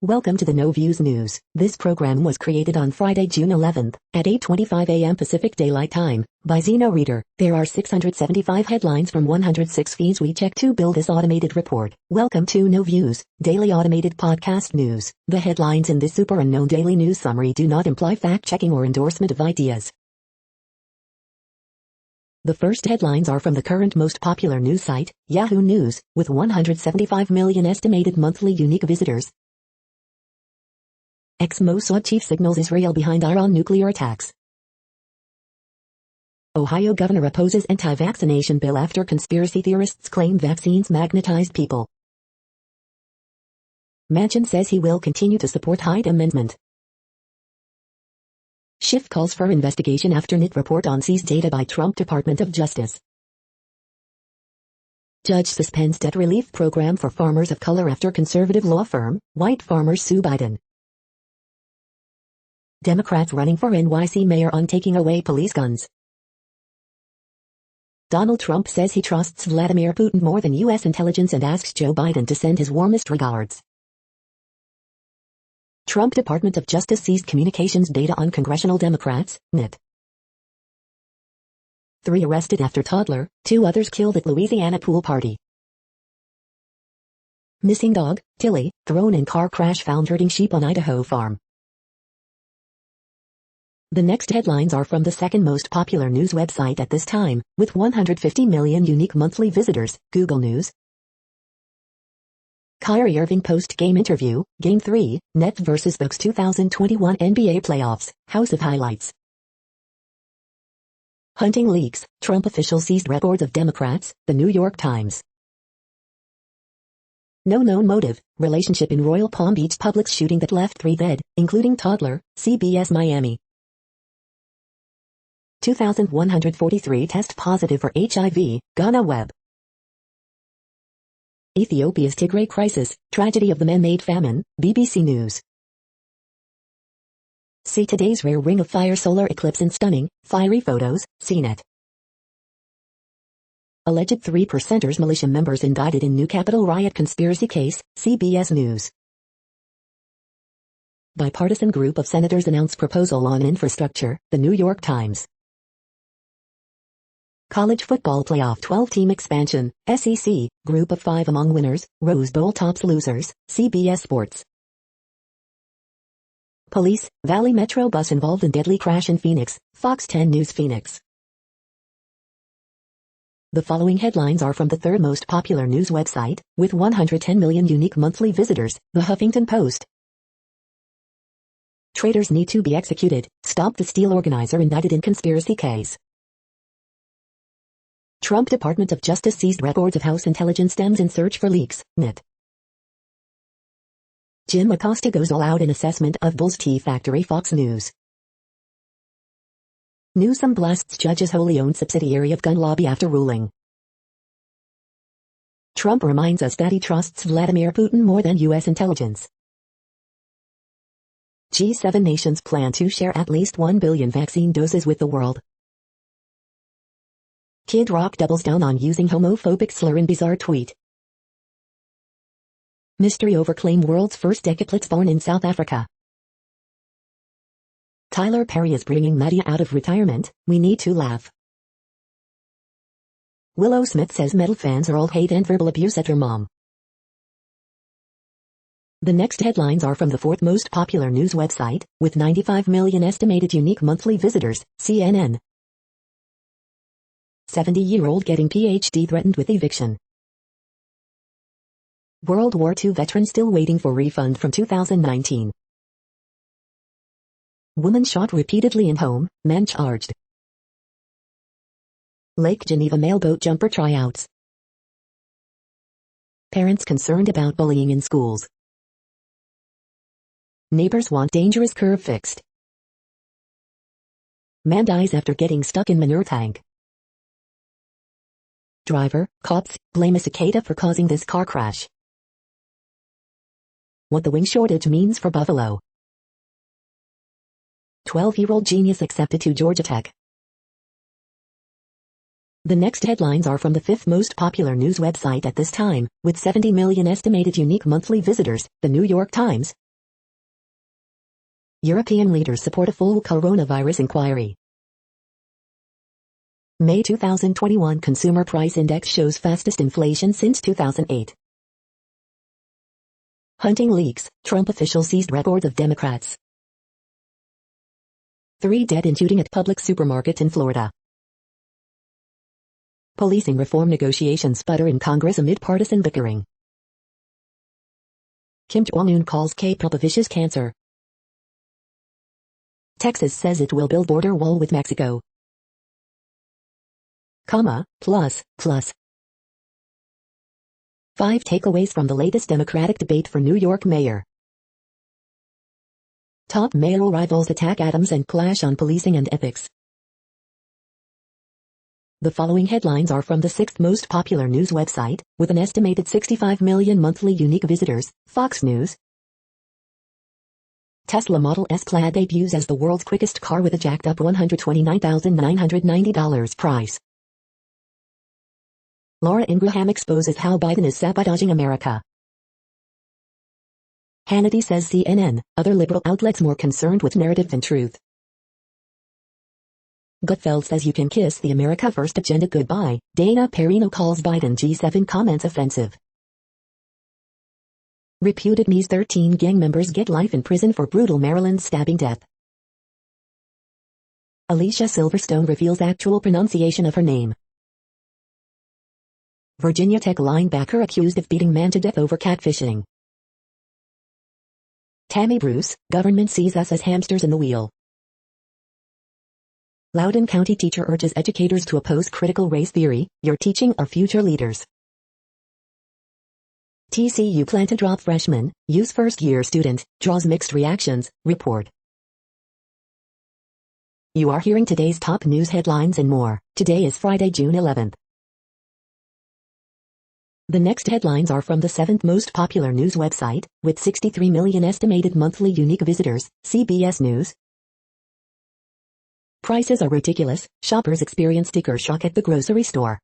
Welcome to the No Views News. This program was created on Friday, June 11th, at 8:25 a.m. Pacific Daylight Time, by Zeno Reader. There are 675 headlines from 106 feeds we check to build this automated report. Welcome to No Views, daily automated podcast news. The headlines in this super unknown daily news summary do not imply fact-checking or endorsement of ideas. The first headlines are from the current most popular news site, Yahoo News, with 175 million estimated monthly unique visitors. Ex-Mossad chief signals Israel behind Iran nuclear attacks. Ohio governor opposes anti-vaccination bill after conspiracy theorists claim vaccines magnetized people. Manchin says he will continue to support Hyde Amendment. Schiff calls for investigation after NIT report on seized data by Trump Department of Justice. Judge suspends debt relief program for farmers of color after conservative law firm, white farmers sue Biden. Democrats running for NYC mayor on taking away police guns. Donald Trump says he trusts Vladimir Putin more than U.S. intelligence and asks Joe Biden to send his warmest regards. Trump Department of Justice seized communications data on congressional Democrats, NIT. 3 arrested after toddler, 2 others killed at Louisiana pool party. Missing dog, Tilly, thrown in car crash found herding sheep on Idaho farm. The next headlines are from the second most popular news website at this time, with 150 million unique monthly visitors, Google News. Kyrie Irving post-game interview, Game 3, Nets vs. Bucks 2021 NBA Playoffs, House of Highlights. Hunting leaks, Trump official seized records of Democrats, The New York Times. No known motive, relationship in Royal Palm Beach Publix shooting that left 3 dead, including toddler, CBS Miami. 2,143 test positive for HIV, Ghana Web. Ethiopia's Tigray crisis, tragedy of the man-made famine, BBC News. See today's rare ring of fire solar eclipse in stunning, fiery photos, CNET. Alleged 3%ers militia members indicted in new Capitol riot conspiracy case, CBS News. Bipartisan group of senators announce proposal on infrastructure, The New York Times. College football playoff 12-team expansion, SEC, group of 5 among winners, Rose Bowl tops losers, CBS Sports. Police, Valley Metro bus involved in deadly crash in Phoenix, Fox 10 News Phoenix. The following headlines are from the third most popular news website, with 110 million unique monthly visitors, The Huffington Post. Traitors need to be executed, stop the Steel organizer indicted in conspiracy case. Trump Department of Justice seized records of House intelligence stems in search for leaks, NIT. Jim Acosta goes all out in assessment of Bull's Tea Factory, Fox News. Newsom blasts judge's wholly owned subsidiary of gun lobby after ruling. Trump reminds us that he trusts Vladimir Putin more than U.S. intelligence. G7 nations plan to share at least 1 billion vaccine doses with the world. Kid Rock doubles down on using homophobic slur in bizarre tweet. Mystery overclaim world's first decaplets born in South Africa. Tyler Perry is bringing Maddie out of retirement, we need to laugh. Willow Smith says metal fans are all hate and verbal abuse at her mom. The next headlines are from the fourth most popular news website, with 95 million estimated unique monthly visitors, CNN. 70-year-old getting PhD threatened with eviction. World War II veteran still waiting for refund from 2019. Woman shot repeatedly in home, man charged. Lake Geneva male boat jumper tryouts. Parents concerned about bullying in schools. Neighbors want dangerous curve fixed. Man dies after getting stuck in manure tank. Driver, cops, blame a cicada for causing this car crash. What the wing shortage means for Buffalo. 12-year-old genius accepted to Georgia Tech. The next headlines are from the fifth most popular news website at this time, with 70 million estimated unique monthly visitors, The New York Times. European leaders support a full coronavirus inquiry. May 2021 Consumer Price Index shows fastest inflation since 2008. Hunting leaks, Trump official seized records of Democrats. 3 dead in shooting at public supermarket in Florida. Policing reform negotiations sputter in Congress amid partisan bickering. Kim Jong-un calls K-pop a vicious cancer. Texas says it will build border wall with Mexico. Plus. 5 takeaways from the latest Democratic debate for New York mayor. Top mayoral rivals attack Adams and clash on policing and ethics. The following headlines are from the 6th most popular news website, with an estimated 65 million monthly unique visitors, Fox News. Tesla Model S Plaid debuts as the world's quickest car with a jacked-up $129,990 price. Laura Ingraham exposes how Biden is sabotaging America. Hannity says CNN, other liberal outlets more concerned with narrative than truth. Gutfeld says you can kiss the America First agenda goodbye. Dana Perino calls Biden G7 comments offensive. Reputed Mies 13 gang members get life in prison for brutal Maryland stabbing death. Alicia Silverstone reveals actual pronunciation of her name. Virginia Tech linebacker accused of beating man to death over catfishing. Tammy Bruce, government sees us as hamsters in the wheel. Loudoun County teacher urges educators to oppose critical race theory, you're teaching our future leaders. TCU plan to drop freshman, use first-year student, draws mixed reactions, report. You are hearing today's top news headlines and more. Today is Friday, June 11th. The next headlines are from the 7th most popular news website, with 63 million estimated monthly unique visitors, CBS News. Prices are ridiculous, shoppers experience sticker shock at the grocery store.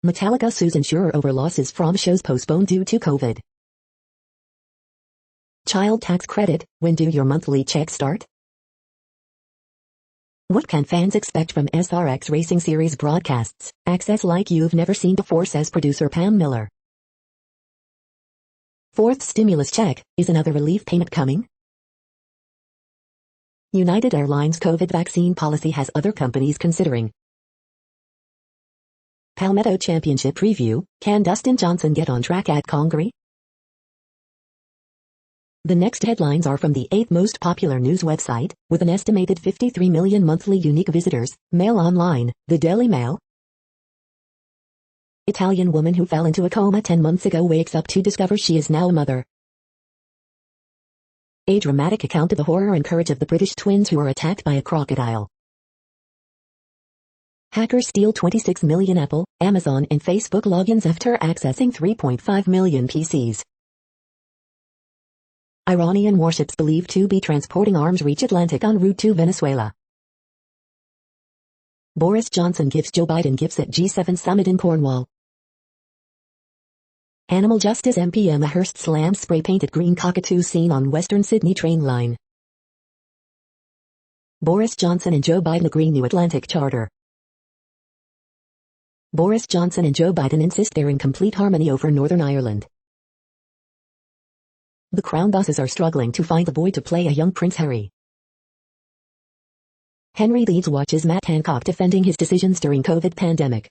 Metallica sues insurer over losses from shows postponed due to COVID. Child tax credit, when do your monthly checks start? What can fans expect from SRX Racing Series broadcasts? Access like you've never seen before, says producer Pam Miller. 4th stimulus check, is another relief payment coming? United Airlines COVID vaccine policy has other companies considering. Palmetto Championship preview, can Dustin Johnson get on track at Congaree? The next headlines are from the 8th most popular news website, with an estimated 53 million monthly unique visitors, Mail Online, the Daily Mail. Italian woman who fell into a coma 10 months ago wakes up to discover she is now a mother. A dramatic account of the horror and courage of the British twins who were attacked by a crocodile. Hackers steal 26 million Apple, Amazon and Facebook logins after accessing 3.5 million PCs. Iranian warships believed to be transporting arms reach Atlantic en route to Venezuela. Boris Johnson gives Joe Biden gifts at G7 summit in Cornwall. Animal Justice MP Emma Hurst slams spray-painted green cockatoo seen on Western Sydney train line. Boris Johnson and Joe Biden agree new Atlantic charter. Boris Johnson and Joe Biden insist they're in complete harmony over Northern Ireland. The Crown bosses are struggling to find a boy to play a young Prince Harry. Henry Leeds watches Matt Hancock defending his decisions during COVID pandemic.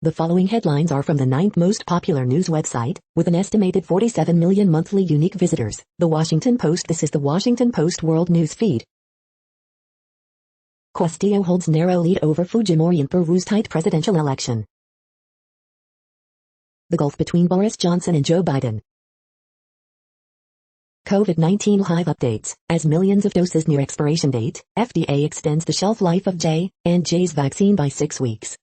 The following headlines are from the 9th most popular news website, with an estimated 47 million monthly unique visitors, The Washington Post. This is the Washington Post World News Feed. Castillo holds narrow lead over Fujimori in Peru's tight presidential election. The gulf between Boris Johnson and Joe Biden. COVID-19 live updates. As millions of doses near expiration date, FDA extends the shelf life of J&J's vaccine by 6 weeks.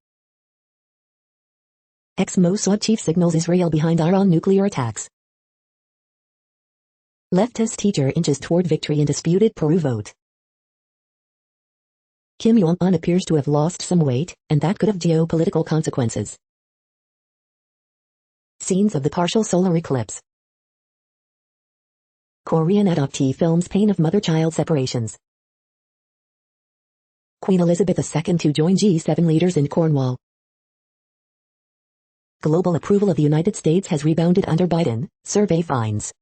Ex-Mossad chief signals Israel behind Iran nuclear attacks. Leftist teacher inches toward victory in disputed Peru vote. Kim Jong-un appears to have lost some weight, and that could have geopolitical consequences. Scenes of the partial solar eclipse. Korean adoptee films pain of mother-child separations. Queen Elizabeth II to join G7 leaders in Cornwall. Global approval of the United States has rebounded under Biden, survey finds.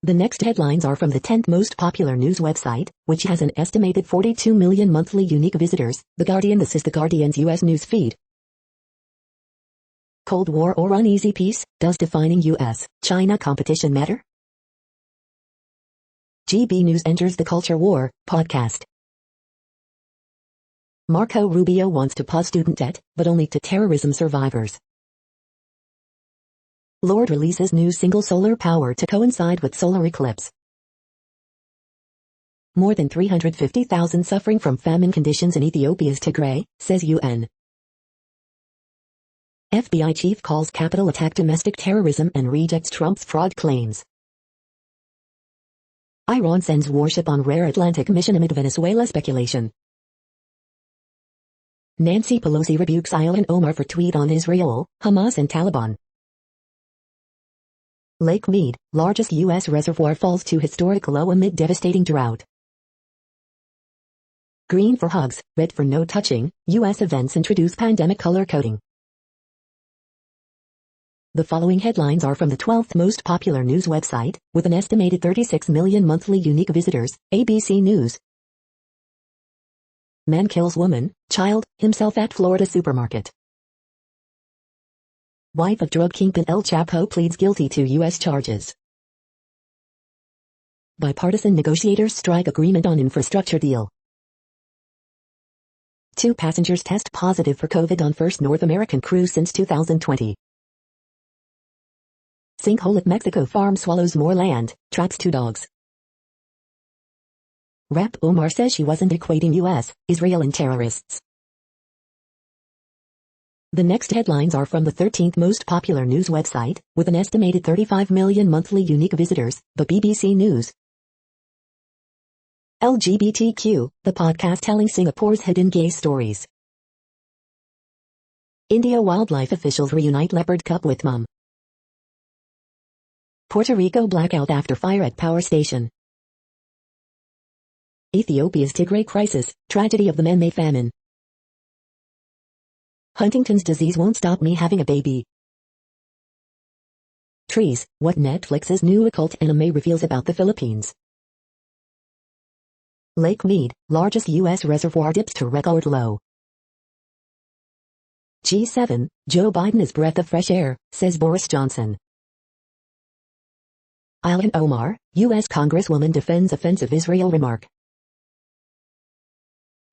The next headlines are from the 10th most popular news website, which has an estimated 42 million monthly unique visitors, The Guardian. This is The Guardian's U.S. news feed. Cold War or uneasy peace, does defining U.S.-China competition matter? GB News enters the culture war, podcast. Marco Rubio wants to pause student debt, but only to terrorism survivors. Lord releases new single solar power to coincide with solar eclipse. More than 350,000 suffering from famine conditions in Ethiopia's Tigray, says UN. FBI chief calls Capitol attack domestic terrorism and rejects Trump's fraud claims. Iran sends warship on rare Atlantic mission amid Venezuela speculation. Nancy Pelosi rebukes Ilhan Omar for tweet on Israel, Hamas and Taliban. Lake Mead, largest U.S. reservoir, falls to historic low amid devastating drought. Green for hugs, red for no touching, U.S. events introduce pandemic color coding. The following headlines are from the 12th most popular news website, with an estimated 36 million monthly unique visitors, ABC News. Man kills woman, child, himself at Florida supermarket. Wife of drug kingpin El Chapo pleads guilty to U.S. charges. Bipartisan negotiators strike agreement on infrastructure deal. 2 passengers test positive for COVID on first North American cruise since 2020. Sinkhole at Mexico farm swallows more land, traps 2 dogs. Rep Omar says she wasn't equating U.S., Israel and terrorists. The next headlines are from the 13th most popular news website, with an estimated 35 million monthly unique visitors, the BBC News. LGBTQ, the podcast telling Singapore's hidden gay stories. India wildlife officials reunite leopard cub with mum. Puerto Rico blackout after fire at power station. Ethiopia's Tigray crisis, tragedy of the man-made famine. Huntington's disease won't stop me having a baby. Trees, what Netflix's new occult anime reveals about the Philippines. Lake Mead, largest U.S. reservoir, dips to record low. G7, Joe Biden is breath of fresh air, says Boris Johnson. Ilhan Omar, U.S. Congresswoman defends offensive Israel remark.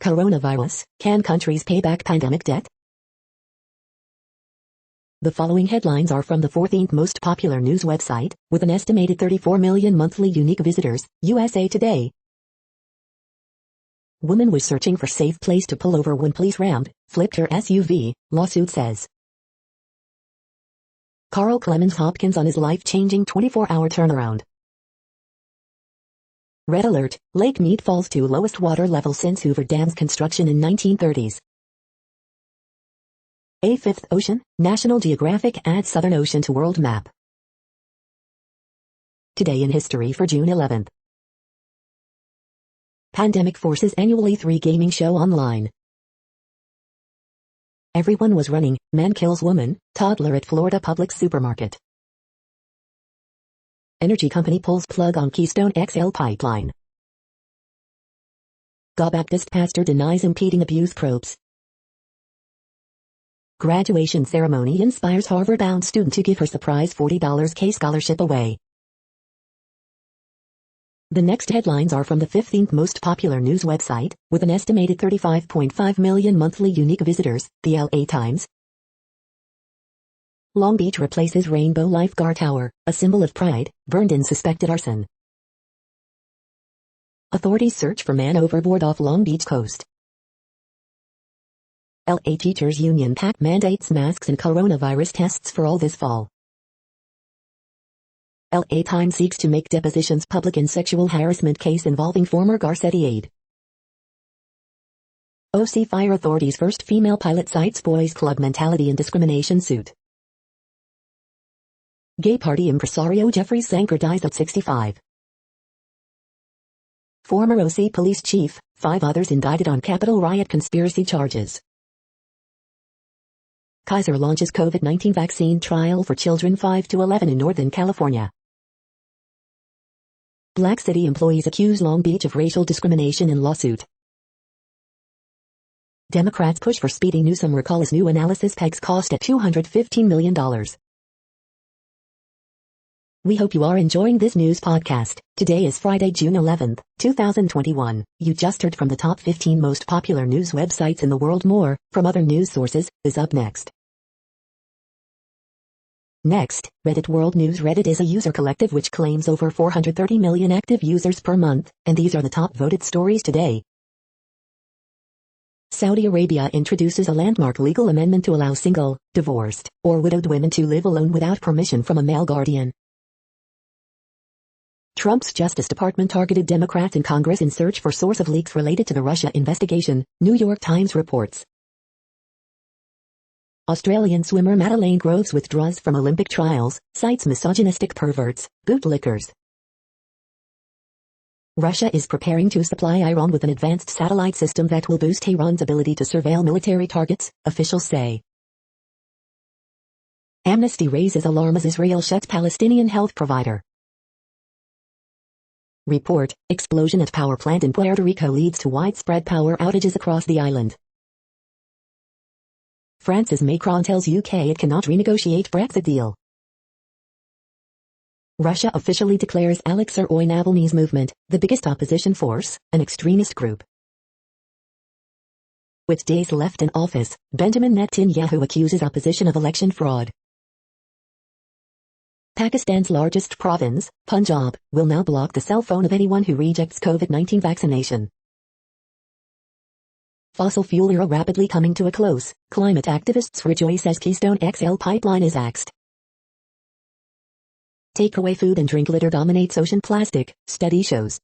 Coronavirus, can countries pay back pandemic debt? The following headlines are from the 14th most popular news website, with an estimated 34 million monthly unique visitors, USA Today. Woman was searching for safe place to pull over when police rammed, flipped her SUV, lawsuit says. Carl Clemens Hopkins on his life-changing 24-hour turnaround. Red alert, Lake Mead falls to lowest water level since Hoover Dam's construction in 1930s. A fifth ocean, National Geographic adds Southern Ocean to world map. Today in history for June 11th. Pandemic forces annually 3 gaming show online. Everyone was running, man kills woman, toddler at Florida Publix supermarket. Energy company pulls plug on Keystone XL pipeline. Baptist pastor denies impeding abuse probes. Graduation ceremony inspires Harvard-bound student to give her surprise $40 K scholarship away. The next headlines are from the 15th most popular news website, with an estimated 35.5 million monthly unique visitors, the LA Times. Long Beach replaces Rainbow Lifeguard Tower, a symbol of pride, burned in suspected arson. Authorities search for man overboard off Long Beach coast. LA Teachers Union PAC mandates masks and coronavirus tests for all this fall. LA Times seeks to make depositions public in sexual harassment case involving former Garcetti aide. OC Fire authorities first female pilot cites boys club mentality and discrimination suit. Gay party impresario Jeffrey Sanker dies at 65. Former OC police chief, 5 others indicted on Capitol riot conspiracy charges. Kaiser launches COVID-19 vaccine trial for children 5 to 11 in Northern California. Black City employees accuse Long Beach of racial discrimination in lawsuit. Democrats push for speedy Newsom recall as new analysis pegs cost at $215 million. We hope you are enjoying this news podcast. Today is Friday, June 11th, 2021. You just heard from the top 15 most popular news websites in the world. More from other news sources is up next. Next, Reddit World News. Reddit is a user collective which claims over 430 million active users per month, and these are the top voted stories today. Saudi Arabia introduces a landmark legal amendment to allow single, divorced, or widowed women to live alone without permission from a male guardian. Trump's Justice Department targeted Democrats in Congress in search for source of leaks related to the Russia investigation, New York Times reports. Australian swimmer Madeleine Groves withdraws from Olympic trials, cites misogynistic perverts, bootlickers. Russia is preparing to supply Iran with an advanced satellite system that will boost Iran's ability to surveil military targets, officials say. Amnesty raises alarm as Israel shuts Palestinian health provider. Report, explosion at power plant in Puerto Rico leads to widespread power outages across the island. France's Macron tells UK it cannot renegotiate Brexit deal. Russia officially declares Alexei Navalny's movement the biggest opposition force, an extremist group. With days left in office, Benjamin Netanyahu accuses opposition of election fraud. Pakistan's largest province, Punjab, will now block the cell phone of anyone who rejects COVID-19 vaccination. Fossil fuel era rapidly coming to a close, climate activists rejoice as Keystone XL pipeline is axed. Takeaway food and drink litter dominates ocean plastic, study shows.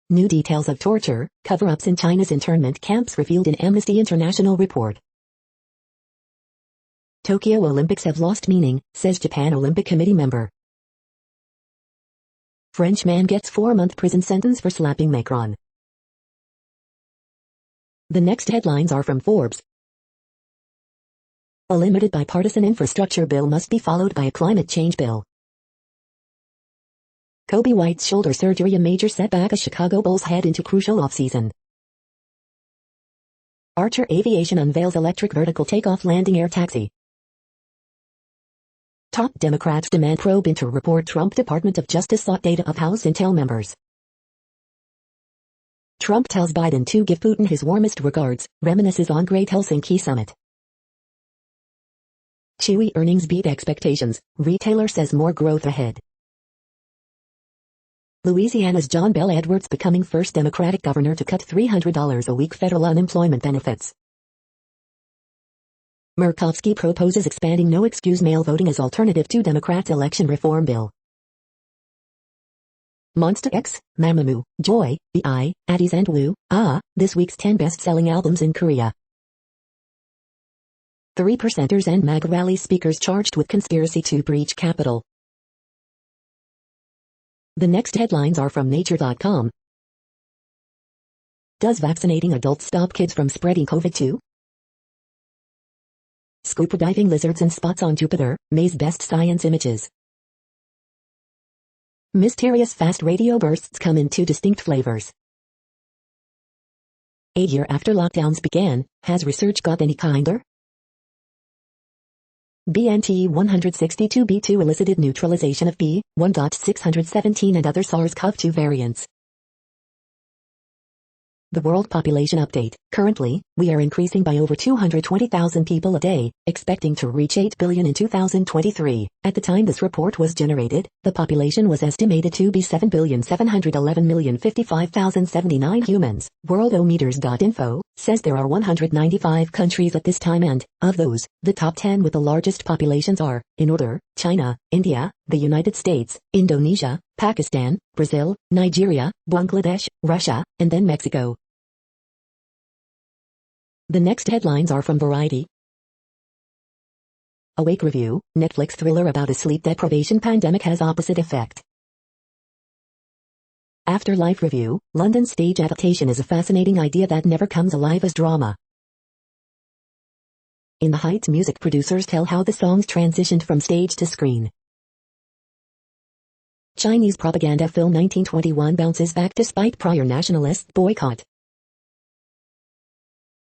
New details of torture, cover-ups in China's internment camps revealed in Amnesty International report. Tokyo Olympics have lost meaning, says Japan Olympic Committee member. French man gets 4-month prison sentence for slapping Macron. The next headlines are from Forbes. A limited bipartisan infrastructure bill must be followed by a climate change bill. Kobe White's shoulder surgery a major setback as Chicago Bulls head into crucial offseason. Archer Aviation unveils electric vertical takeoff landing air taxi. Top Democrats demand probe into report Trump Department of Justice sought data of House Intel members. Trump tells Biden to give Putin his warmest regards, reminisces on Great Helsinki Summit. Chewy earnings beat expectations, retailer says more growth ahead. Louisiana's John Bel Edwards becoming first Democratic governor to cut $300 a week federal unemployment benefits. Murkowski proposes expanding no-excuse mail voting as alternative to Democrats' election reform bill. Monsta X, Mamamoo, Joy, B.I., Addies and Woo, this week's 10 best-selling albums in Korea. 3%ers and MAGA rally speakers charged with conspiracy to breach Capitol. The next headlines are from Nature.com. Does vaccinating adults stop kids from spreading COVID-2? Scuba diving lizards and spots on Jupiter, May's best science images. Mysterious fast radio bursts come in 2 distinct flavors. A year after lockdowns began, has research got any kinder? BNT162b2 elicited neutralization of B.1.617 and other SARS-CoV-2 variants. The World Population Update. Currently, we are increasing by over 220,000 people a day, expecting to reach 8 billion in 2023. At the time this report was generated, the population was estimated to be 7,711,055,079 humans. Worldometers.info says there are 195 countries at this time and, of those, the top 10 with the largest populations are, in order, China, India, the United States, Indonesia, Pakistan, Brazil, Nigeria, Bangladesh, Russia, and then Mexico. The next headlines are from Variety. Awake review, Netflix thriller about a sleep deprivation pandemic has opposite effect. Afterlife review, London stage adaptation is a fascinating idea that never comes alive as drama. In the Heights, music producers tell how the songs transitioned from stage to screen. Chinese propaganda film 1921 bounces back despite prior nationalist boycott.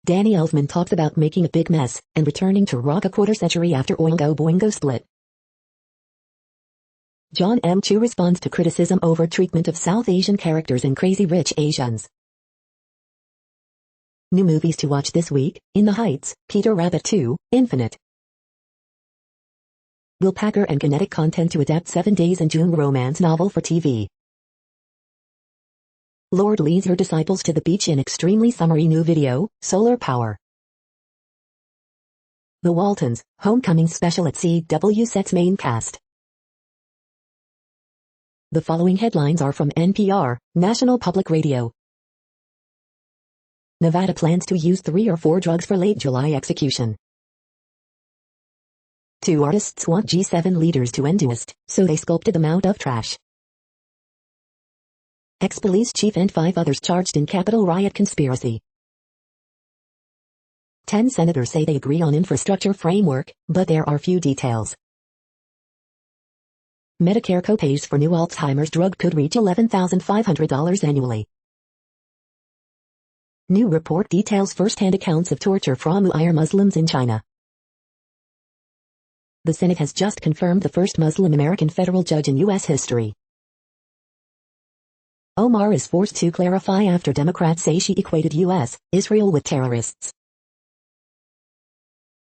Danny Elfman talks about making a big mess and returning to rock a quarter century after Oingo Boingo split. John M. Chu responds to criticism over treatment of South Asian characters in Crazy Rich Asians. New movies to watch this week: In the Heights, Peter Rabbit 2, Infinite. Will Packer and Kinetic Content to adapt 7 Days in June romance novel for TV. Lorde leads her disciples to the beach in extremely summery new video, Solar Power. The Waltons, Homecoming special at CW sets main cast. The following headlines are from NPR, National Public Radio. Nevada plans to use 3 or 4 drugs for late July execution. 2 artists want G7 leaders to end waste, so they sculpted a mound of trash. Ex-police chief and 5 others charged in Capitol riot conspiracy. 10 senators say they agree on infrastructure framework, but there are few details. Medicare copays for new Alzheimer's drug could reach $11,500 annually. New report details first-hand accounts of torture from Uyghur Muslims in China. The Senate has just confirmed the first Muslim American federal judge in U.S. history. Omar is forced to clarify after Democrats say she equated U.S., Israel with terrorists.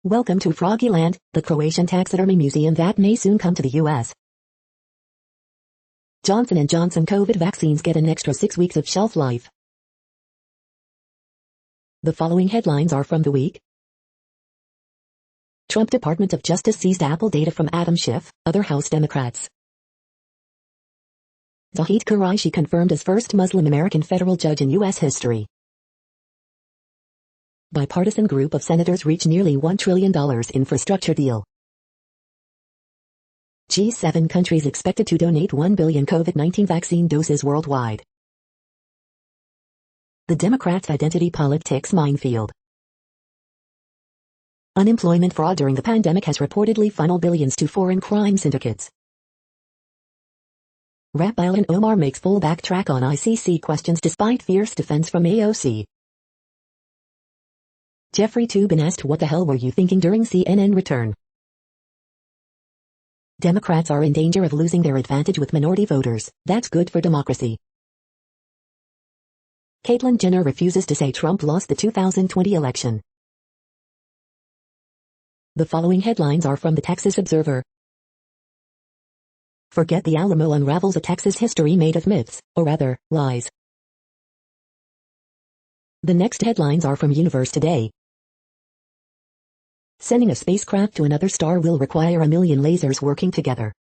Welcome to Froggyland, the Croatian taxidermy museum that may soon come to the U.S. Johnson & Johnson COVID vaccines get an extra 6 weeks of shelf life. The following headlines are from The Week. Trump Department of Justice seized Apple data from Adam Schiff, other House Democrats. Zahid Qureshi confirmed as first Muslim American federal judge in U.S. history. Bipartisan group of senators reach nearly $1 trillion infrastructure deal. G7 countries expected to donate 1 billion COVID-19 vaccine doses worldwide. The Democrats' identity politics minefield. Unemployment fraud during the pandemic has reportedly funneled billions to foreign crime syndicates. Rap Island Omar makes full backtrack on ICC questions despite fierce defense from AOC. Jeffrey Toobin asked what the hell were you thinking during CNN return. Democrats are in danger of losing their advantage with minority voters. That's good for democracy. Caitlyn Jenner refuses to say Trump lost the 2020 election. The following headlines are from the Texas Observer. Forget the Alamo unravels a Texas history made of myths, or rather, lies. The next headlines are from Universe Today. Sending a spacecraft to another star will require 1 million lasers working together.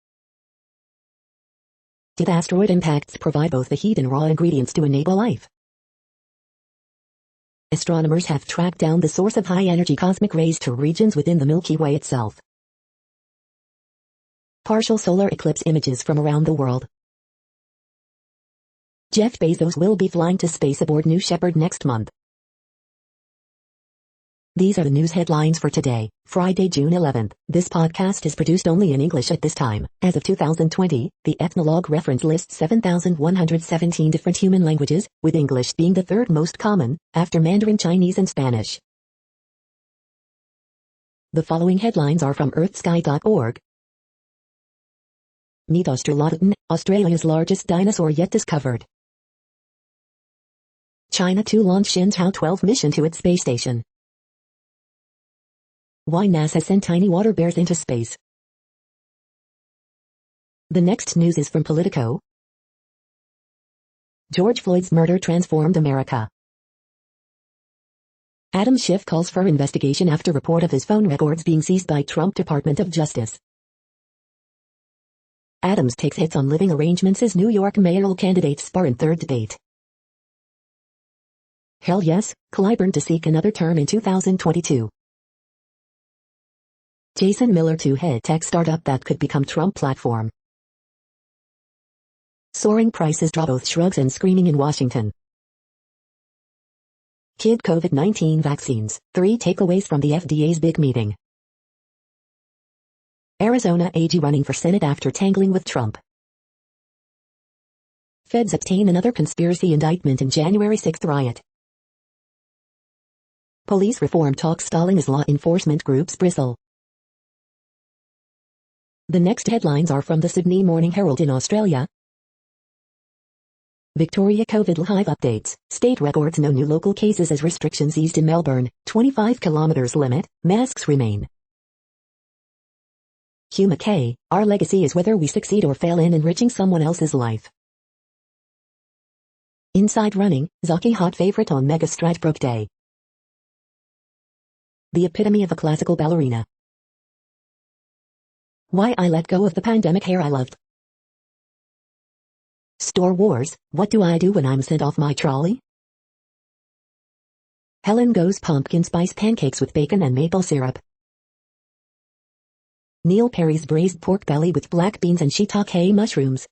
Did asteroid impacts provide both the heat and raw ingredients to enable life? Astronomers have tracked down the source of high-energy cosmic rays to regions within the Milky Way itself. Partial solar eclipse images from around the world. Jeff Bezos will be flying to space aboard New Shepard next month. These are the news headlines for today, Friday, June 11th. This podcast is produced only in English at this time. As of 2020, the Ethnologue reference lists 7,117 different human languages, with English being the 3rd most common, after Mandarin Chinese and Spanish. The following headlines are from earthsky.org. Meet Australodon, Australia's largest dinosaur yet discovered. China to launch Shenzhou 12 mission to its space station. Why NASA sent tiny water bears into space. The next news is from Politico. George Floyd's murder transformed America. Adam Schiff calls for investigation after report of his phone records being seized by Trump Department of Justice. Adams takes hits on living arrangements as New York mayoral candidates spar in 3rd debate. Hell yes, Clyburn to seek another term in 2022. Jason Miller to head tech startup that could become Trump platform. Soaring prices draw both shrugs and screaming in Washington. Kid COVID-19 vaccines, 3 takeaways from the FDA's big meeting. Arizona AG running for Senate after tangling with Trump. Feds obtain another conspiracy indictment in January 6 riot. Police reform talks stalling as law enforcement groups bristle. The next headlines are from the Sydney Morning Herald in Australia. Victoria COVID live updates. State records no new local cases as restrictions eased in Melbourne. 25 kilometres limit. Masks remain. Hugh McKay. Our legacy is whether we succeed or fail in enriching someone else's life. Inside running. Zaki hot favorite on Mega Stradbroke Day. The epitome of a classical ballerina. Why I let go of the pandemic hair I loved. Store Wars, what do I do when I'm sent off my trolley? Helen goes pumpkin spice pancakes with bacon and maple syrup. Neil Perry's braised pork belly with black beans and shiitake mushrooms.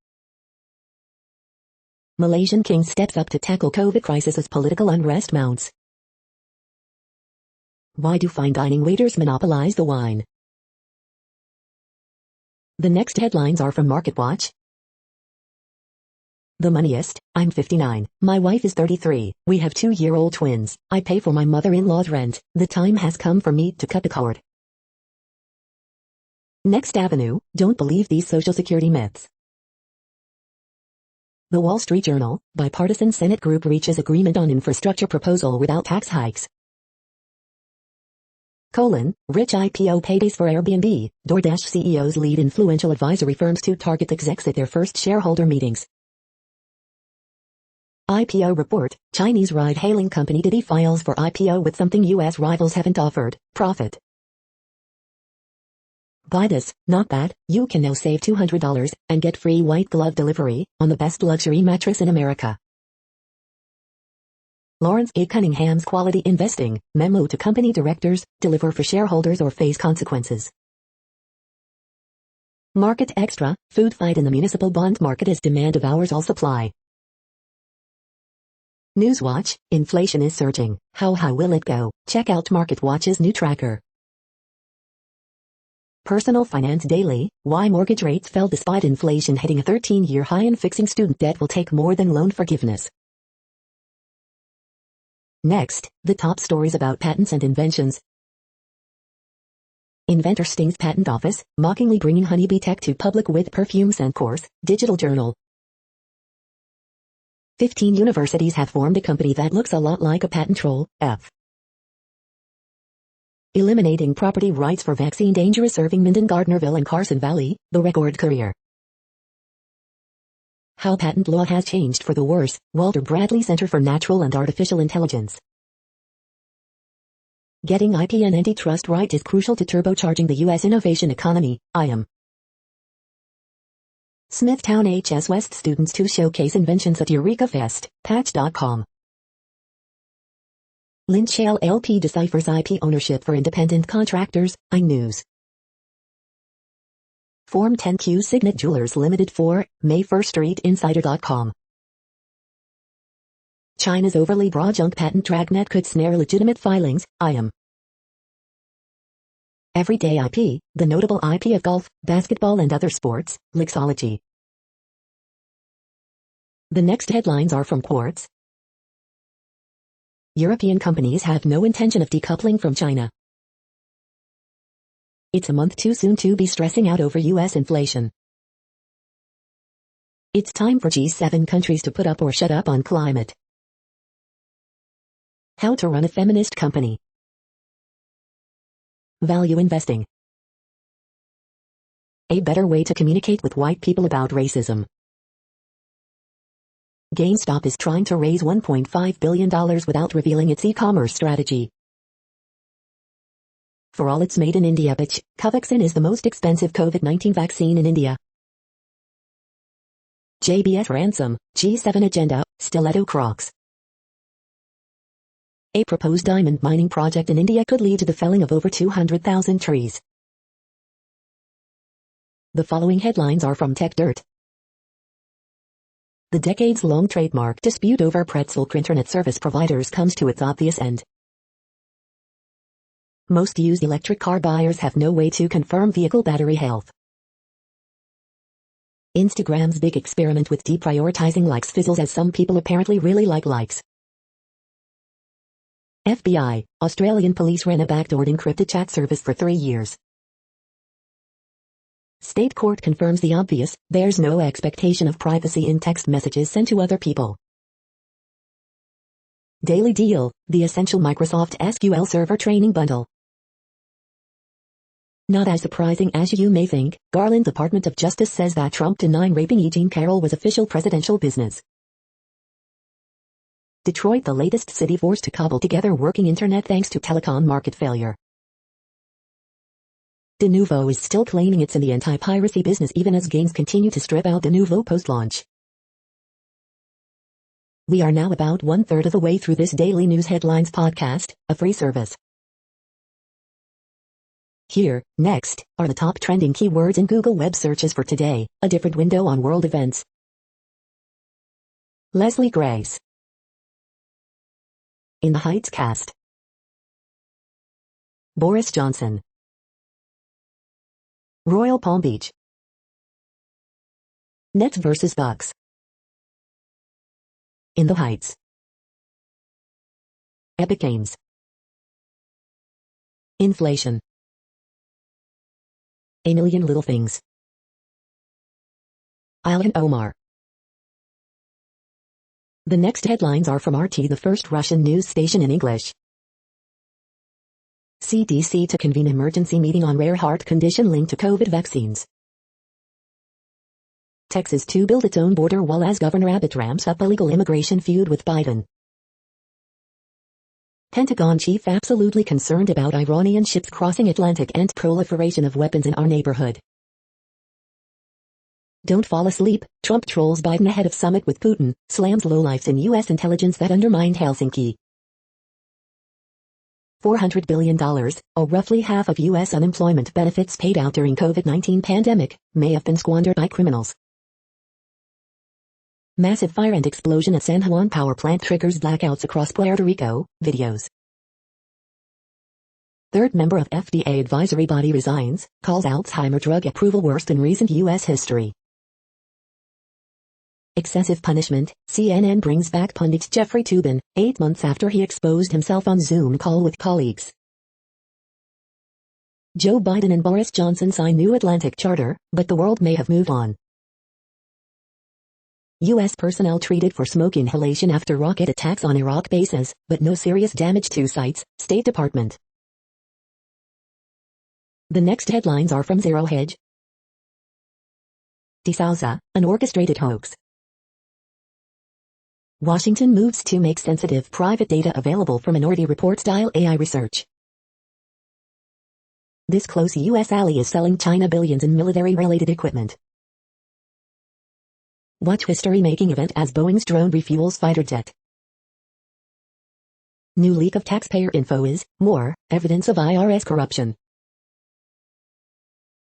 Malaysian king steps up to tackle COVID crisis as political unrest mounts. Why do fine dining waiters monopolize the wine? The next headlines are from MarketWatch. The moneyest. I'm 59. My wife is 33. We have 2-year-old twins. I pay for my mother-in-law's rent. The time has come for me to cut the cord. Next Avenue. Don't believe these Social Security myths. The Wall Street Journal. Bipartisan Senate group reaches agreement on infrastructure proposal without tax hikes. Rich IPO paydays for Airbnb. DoorDash CEOs lead influential advisory firms to target execs at their first shareholder meetings. IPO report. Chinese ride-hailing company Didi files for IPO with something U.S. rivals haven't offered, profit. Buy this, not bad, you can now save $200 and get free white glove delivery on the best luxury mattress in America. Lawrence A. Cunningham's Quality Investing, memo to company directors, deliver for shareholders or face consequences. Market Extra, food fight in the municipal bond market as demand devours all supply. Newswatch, inflation is surging, how high will it go? Check out MarketWatch's new tracker. Personal Finance Daily, why mortgage rates fell despite inflation hitting a 13-year high and fixing student debt will take more than loan forgiveness. Next, the top stories about patents and inventions. Inventor stings patent office, mockingly bringing honeybee tech to public with perfume scent course, Digital Journal. 15 universities have formed a company that looks a lot like a patent troll, F. Eliminating property rights for vaccine dangerous serving Minden Gardnerville and Carson Valley, the record career. How patent law has changed for the worse, Walter Bradley Center for Natural and Artificial Intelligence. Getting IP and antitrust right is crucial to turbocharging the U.S. innovation economy, IM. Smithtown HS West students to showcase inventions at Eureka Fest, Patch.com. Lynch LLP deciphers IP ownership for independent contractors, iNews. Form 10Q Signet Jewelers Limited 4, May 1st StreetInsider.com. China's overly broad junk patent dragnet could snare legitimate filings, IM. Everyday IP, the notable IP of golf, basketball and other sports, Lixology. The next headlines are from Quartz. European companies have no intention of decoupling from China. It's a month too soon to be stressing out over U.S. inflation. It's time for G7 countries to put up or shut up on climate. How to run a feminist company. Value investing. A better way to communicate with white people about racism. GameStop is trying to raise $1.5 billion without revealing its e-commerce strategy. For all its made in India bitch, Covaxin is the most expensive COVID-19 vaccine in India. JBS ransom, G7 agenda, stiletto Crocs. A proposed diamond mining project in India could lead to the felling of over 200,000 trees. The following headlines are from TechDirt. The decades-long trademark dispute over pretzel internet service providers comes to its obvious end. Most used electric car buyers have no way to confirm vehicle battery health. Instagram's big experiment with deprioritizing likes fizzles as some people apparently really like likes. FBI, Australian police ran a backdoored encrypted chat service for 3 years. State court confirms the obvious, there's no expectation of privacy in text messages sent to other people. Daily Deal, the essential Microsoft SQL Server training bundle. Not as surprising as you may think, Garland's Department of Justice says that Trump denying raping E. Jean Carroll was official presidential business. Detroit, the latest city forced to cobble together working internet thanks to telecom market failure. De Nouveau is still claiming it's in the anti-piracy business even as games continue to strip out De Nouveau post-launch. We are now about 1/3 of the way through this daily news headlines podcast, a free service. Here, next, are the top trending keywords in Google web searches for today, a different window on world events. Leslie Grace. In the Heights cast. Boris Johnson. Royal Palm Beach. Nets vs. Bucks. In the Heights. Epic Games. Inflation. A Million Little Things. Ilhan Omar. The next headlines are from RT, the first Russian news station in English. CDC to convene emergency meeting on rare heart condition linked to COVID vaccines. Texas to build its own border wall as Governor Abbott ramps up illegal immigration feud with Biden. Pentagon chief absolutely concerned about Iranian ships crossing Atlantic and proliferation of weapons in our neighborhood. Don't fall asleep, Trump trolls Biden ahead of summit with Putin, slams lowlifes in U.S. intelligence that undermined Helsinki. $400 billion, or roughly half of U.S. unemployment benefits paid out during COVID-19 pandemic, may have been squandered by criminals. Massive fire and explosion at San Juan power plant triggers blackouts across Puerto Rico, videos. Third member of FDA advisory body resigns, calls Alzheimer drug approval worst in recent U.S. history. Excessive punishment, CNN brings back pundit Jeffrey Toobin, 8 months after he exposed himself on Zoom call with colleagues. Joe Biden and Boris Johnson sign new Atlantic Charter, but the world may have moved on. U.S. personnel treated for smoke inhalation after rocket attacks on Iraq bases, but no serious damage to sites, State Department. The next headlines are from Zero Hedge. De Souza, an orchestrated hoax. Washington moves to make sensitive private data available for Minority Report-style AI research. This close U.S. ally is selling China billions in military-related equipment. Watch history-making event as Boeing's drone refuels fighter jet. New leak of taxpayer info is, more, evidence of IRS corruption.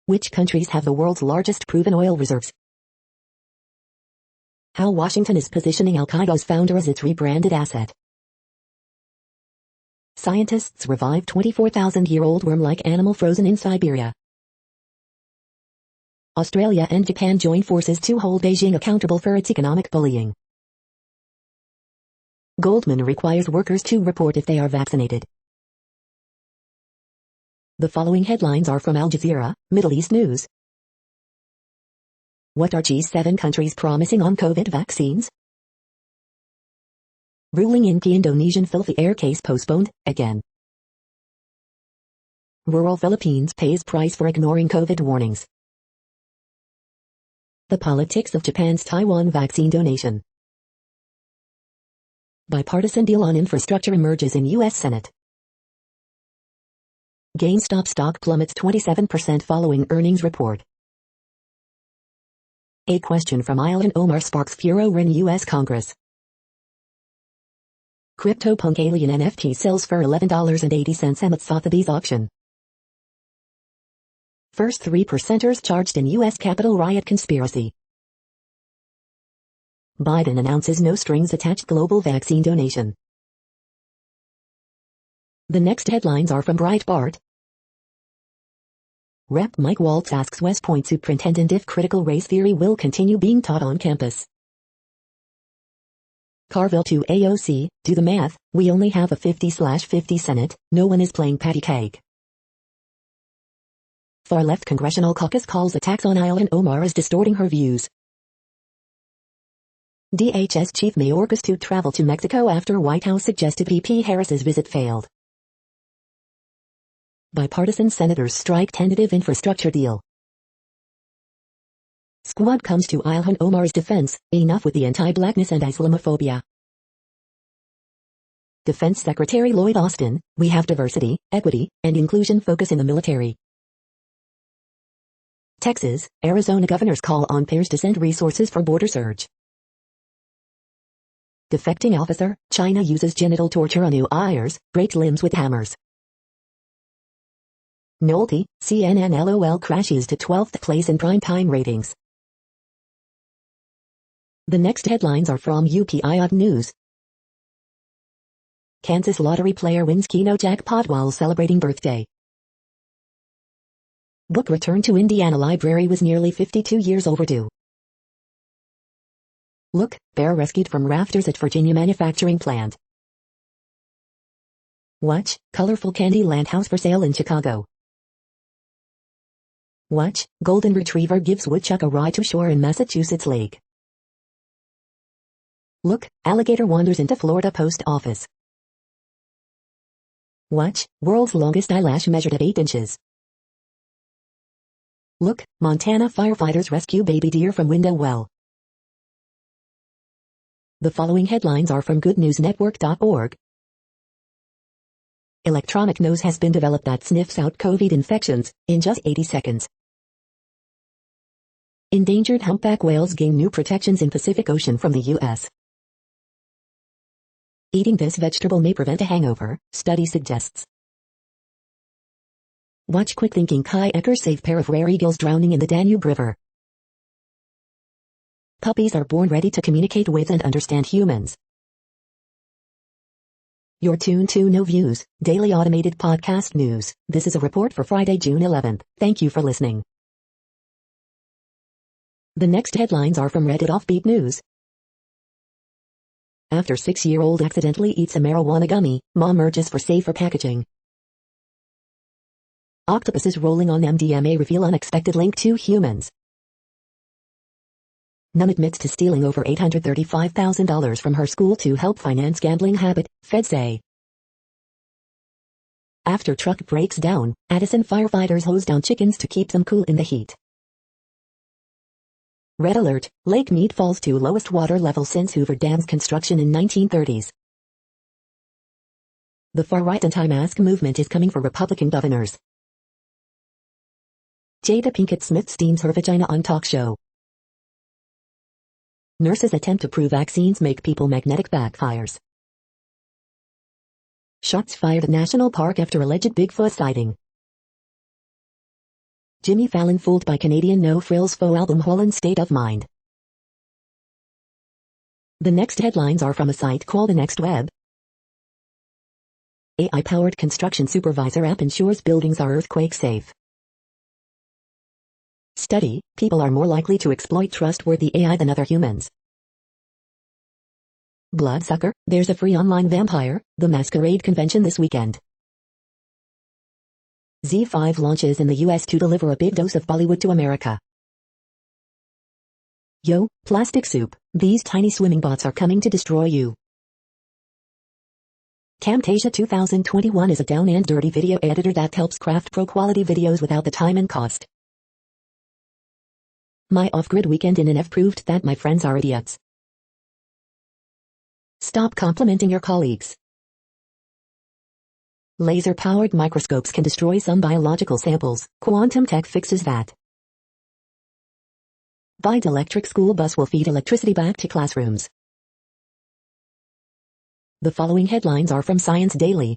Which countries have the world's largest proven oil reserves? How Washington is positioning Al-Qaeda's founder as its rebranded asset. Scientists revive 24,000-year-old worm-like animal frozen in Siberia. Australia and Japan join forces to hold Beijing accountable for its economic bullying. Goldman requires workers to report if they are vaccinated. The following headlines are from Al Jazeera, Middle East News. What are G7 countries promising on COVID vaccines? Ruling in key Indonesian filthy air case postponed, again. Rural Philippines pays price for ignoring COVID warnings. The politics of Japan's Taiwan vaccine donation. Bipartisan deal on infrastructure emerges in U.S. Senate. GameStop stock plummets 27% following earnings report. A question from Ilhan Omar sparks furor in U.S. Congress. CryptoPunk alien NFT sells for $11.80 at Sotheby's auction. First 3%ers charged in U.S. Capitol riot conspiracy. Biden announces no strings attached global vaccine donation. The next headlines are from Breitbart. Rep. Mike Waltz asks West Point superintendent if critical race theory will continue being taught on campus. Carville to AOC, do the math, we only have a 50/50 Senate, no one is playing patty cake. Far-left Congressional Caucus calls attacks on Ilhan Omar as distorting her views. DHS Chief Mayorkas to travel to Mexico after White House suggested VP Harris's visit failed. Bipartisan senators strike tentative infrastructure deal. Squad comes to Ilhan Omar's defense, enough with the anti-blackness and Islamophobia. Defense Secretary Lloyd Austin, we have diversity, equity, and inclusion focus in the military. Texas, Arizona governors call on pairs to send resources for border surge. Defecting officer, China uses genital torture on new hires, breaks limbs with hammers. Nolte, CNN LOL crashes to 12th place in primetime ratings. The next headlines are from UPI News. Kansas lottery player wins Keno jackpot while celebrating birthday. Book return to Indiana library was nearly 52 years overdue. Look, bear rescued from rafters at Virginia manufacturing plant. Watch, colorful Candyland house for sale in Chicago. Watch, golden retriever gives woodchuck a ride to shore in Massachusetts lake. Look, alligator wanders into Florida post office. Watch, world's longest eyelash measured at 8 inches. Look, Montana firefighters rescue baby deer from window well. The following headlines are from goodnewsnetwork.org. Electronic nose has been developed that sniffs out COVID infections in just 80 seconds. Endangered humpback whales gain new protections in Pacific Ocean from the U.S. Eating this vegetable may prevent a hangover, study suggests. Watch quick thinking kayaker save pair of rare eagles drowning in the Danube River. Puppies are born ready to communicate with and understand humans. You're tuned to No Views, daily automated podcast news. This is a report for Friday, June 11th. Thank you for listening. The next headlines are from Reddit Offbeat News. After 6-year-old accidentally eats a marijuana gummy, mom urges for safer packaging. Octopuses rolling on MDMA reveal unexpected link to humans. Nun admits to stealing over $835,000 from her school to help finance gambling habit, feds say. After truck breaks down, Addison firefighters hose down chickens to keep them cool in the heat. Red alert, Lake Mead falls to lowest water level since Hoover Dam's construction in 1930s. The far-right anti-mask movement is coming for Republican governors. Jada Pinkett Smith steams her vagina on talk show. Nurses attempt to prove vaccines make people magnetic backfires. Shots fired at National Park after alleged Bigfoot sighting. Jimmy Fallon fooled by Canadian No Frills faux album Holland State of Mind. The next headlines are from a site called The Next Web. AI-powered construction supervisor app ensures buildings are earthquake safe. Study, people are more likely to exploit trustworthy AI than other humans. Bloodsucker, there's a free online vampire, the Masquerade convention this weekend. Z5 launches in the US to deliver a big dose of Bollywood to America. Yo, plastic soup, these tiny swimming bots are coming to destroy you. Camtasia 2021 is a down and dirty video editor that helps craft pro-quality videos without the time and cost. My off-grid weekend in NF proved that my friends are idiots. Stop complimenting your colleagues. Laser-powered microscopes can destroy some biological samples. Quantum tech fixes that. Bide electric school bus will feed electricity back to classrooms. The following headlines are from Science Daily.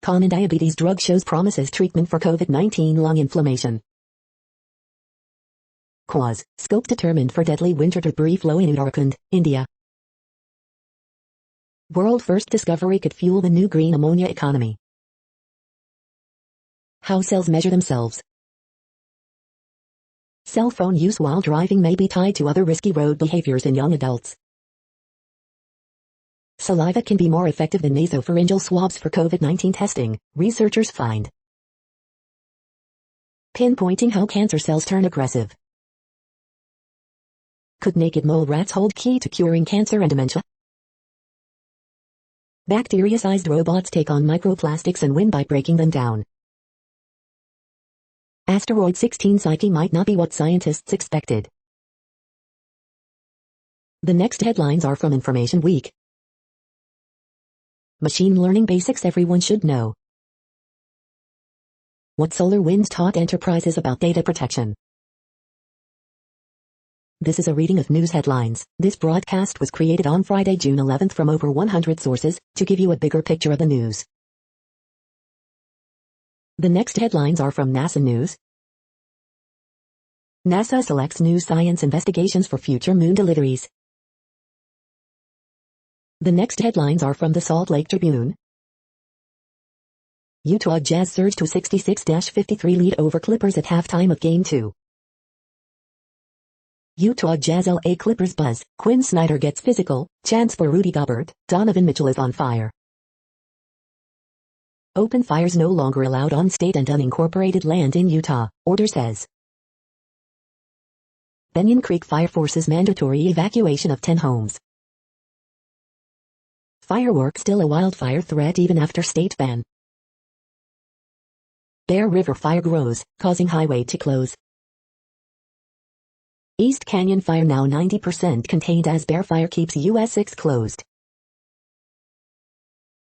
Common diabetes drug shows promises treatment for COVID-19 lung inflammation. Cause, scope determined for deadly winter debris flow in Uttarakhand, India. World first discovery could fuel the new green ammonia economy. How cells measure themselves. Cell phone use while driving may be tied to other risky road behaviors in young adults. Saliva can be more effective than nasopharyngeal swabs for COVID-19 testing, researchers find. Pinpointing how cancer cells turn aggressive. Could naked mole rats hold key to curing cancer and dementia? Bacteria-sized robots take on microplastics and win by breaking them down. Asteroid 16 Psyche might not be what scientists expected. The next headlines are from Information Week. Machine learning basics everyone should know. What SolarWinds taught enterprises about data protection. This is a reading of news headlines. This broadcast was created on Friday, June 11th from over 100 sources, to give you a bigger picture of the news. The next headlines are from NASA News. NASA selects new science investigations for future moon deliveries. The next headlines are from the Salt Lake Tribune. Utah Jazz surge to 66-53 lead over Clippers at halftime of Game 2. Utah Jazz LA Clippers buzz, Quinn Snyder gets physical, chance for Rudy Gobert, Donovan Mitchell is on fire. Open fires no longer allowed on state and unincorporated land in Utah, order says. Benyon Creek Fire forces mandatory evacuation of 10 homes. Fireworks still a wildfire threat even after state ban. Bear River fire grows, causing highway to close. East Canyon fire now 90% contained as Bear Fire keeps US 6 closed.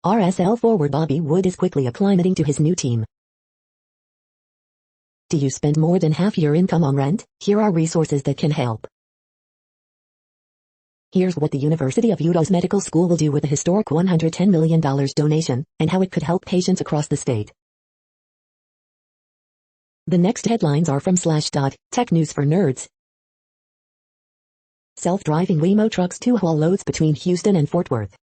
RSL forward Bobby Wood is quickly acclimating to his new team. Do you spend more than half your income on rent? Here are resources that can help. Here's what the University of Utah's medical school will do with a historic $110 million donation, and how it could help patients across the state. The next headlines are from Slashdot, Tech News for Nerds. Self-driving Waymo trucks to haul loads between Houston and Fort Worth.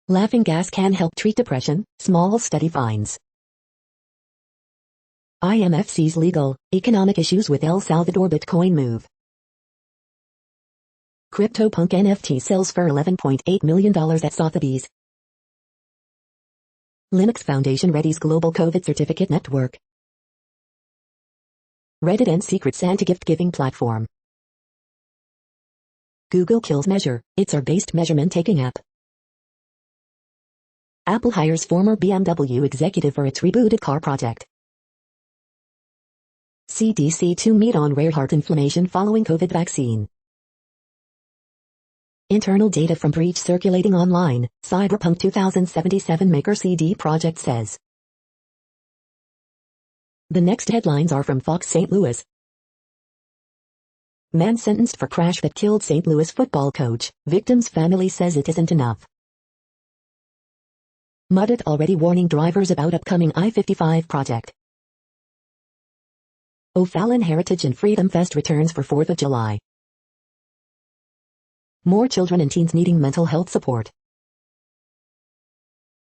Laughing gas can help treat depression, small study finds. IMF sees legal, economic issues with El Salvador Bitcoin move. CryptoPunk NFT sells for $11.8 million at Sotheby's. Linux Foundation readies global COVID certificate network. Reddit ends Secret Santa gift-giving platform. Google kills Measure, its AR-based measurement-taking app. Apple hires former BMW executive for its rebooted car project. CDC to meet on rare heart inflammation following COVID vaccine. Internal data from breach circulating online, Cyberpunk 2077 maker CD Projekt says. The next headlines are from Fox St. Louis. Man sentenced for crash that killed St. Louis football coach, victim's family says it isn't enough. MUDD already warning drivers about upcoming I-55 project. O'Fallon Heritage and Freedom Fest returns for 4th of July. More children and teens needing mental health support.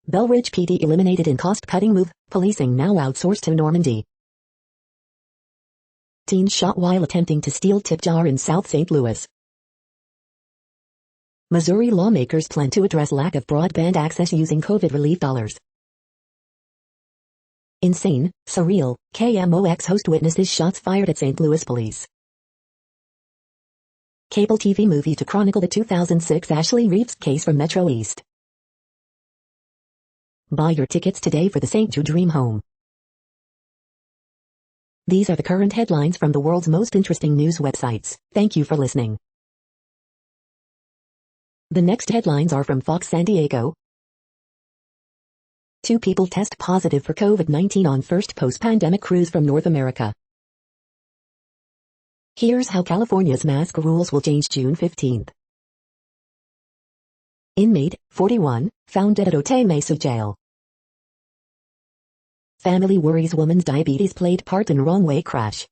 Belridge PD eliminated in cost-cutting move, policing now outsourced to Normandy. Teen shot while attempting to steal tip jar in South St. Louis. Missouri lawmakers plan to address lack of broadband access using COVID relief dollars. Insane, surreal, KMOX host witnesses shots fired at St. Louis police. Cable TV movie to chronicle the 2006 Ashley Reeves case from Metro East. Buy your tickets today for the St. Jude Dream Home. These are the current headlines from the world's most interesting news websites. Thank you for listening. The next headlines are from Fox San Diego. 2 people test positive for COVID-19 on first post-pandemic cruise from North America. Here's how California's mask rules will change June 15th. Inmate, 41, found dead at Otay Mesa Jail. Family worries woman's diabetes played part in wrong-way crash.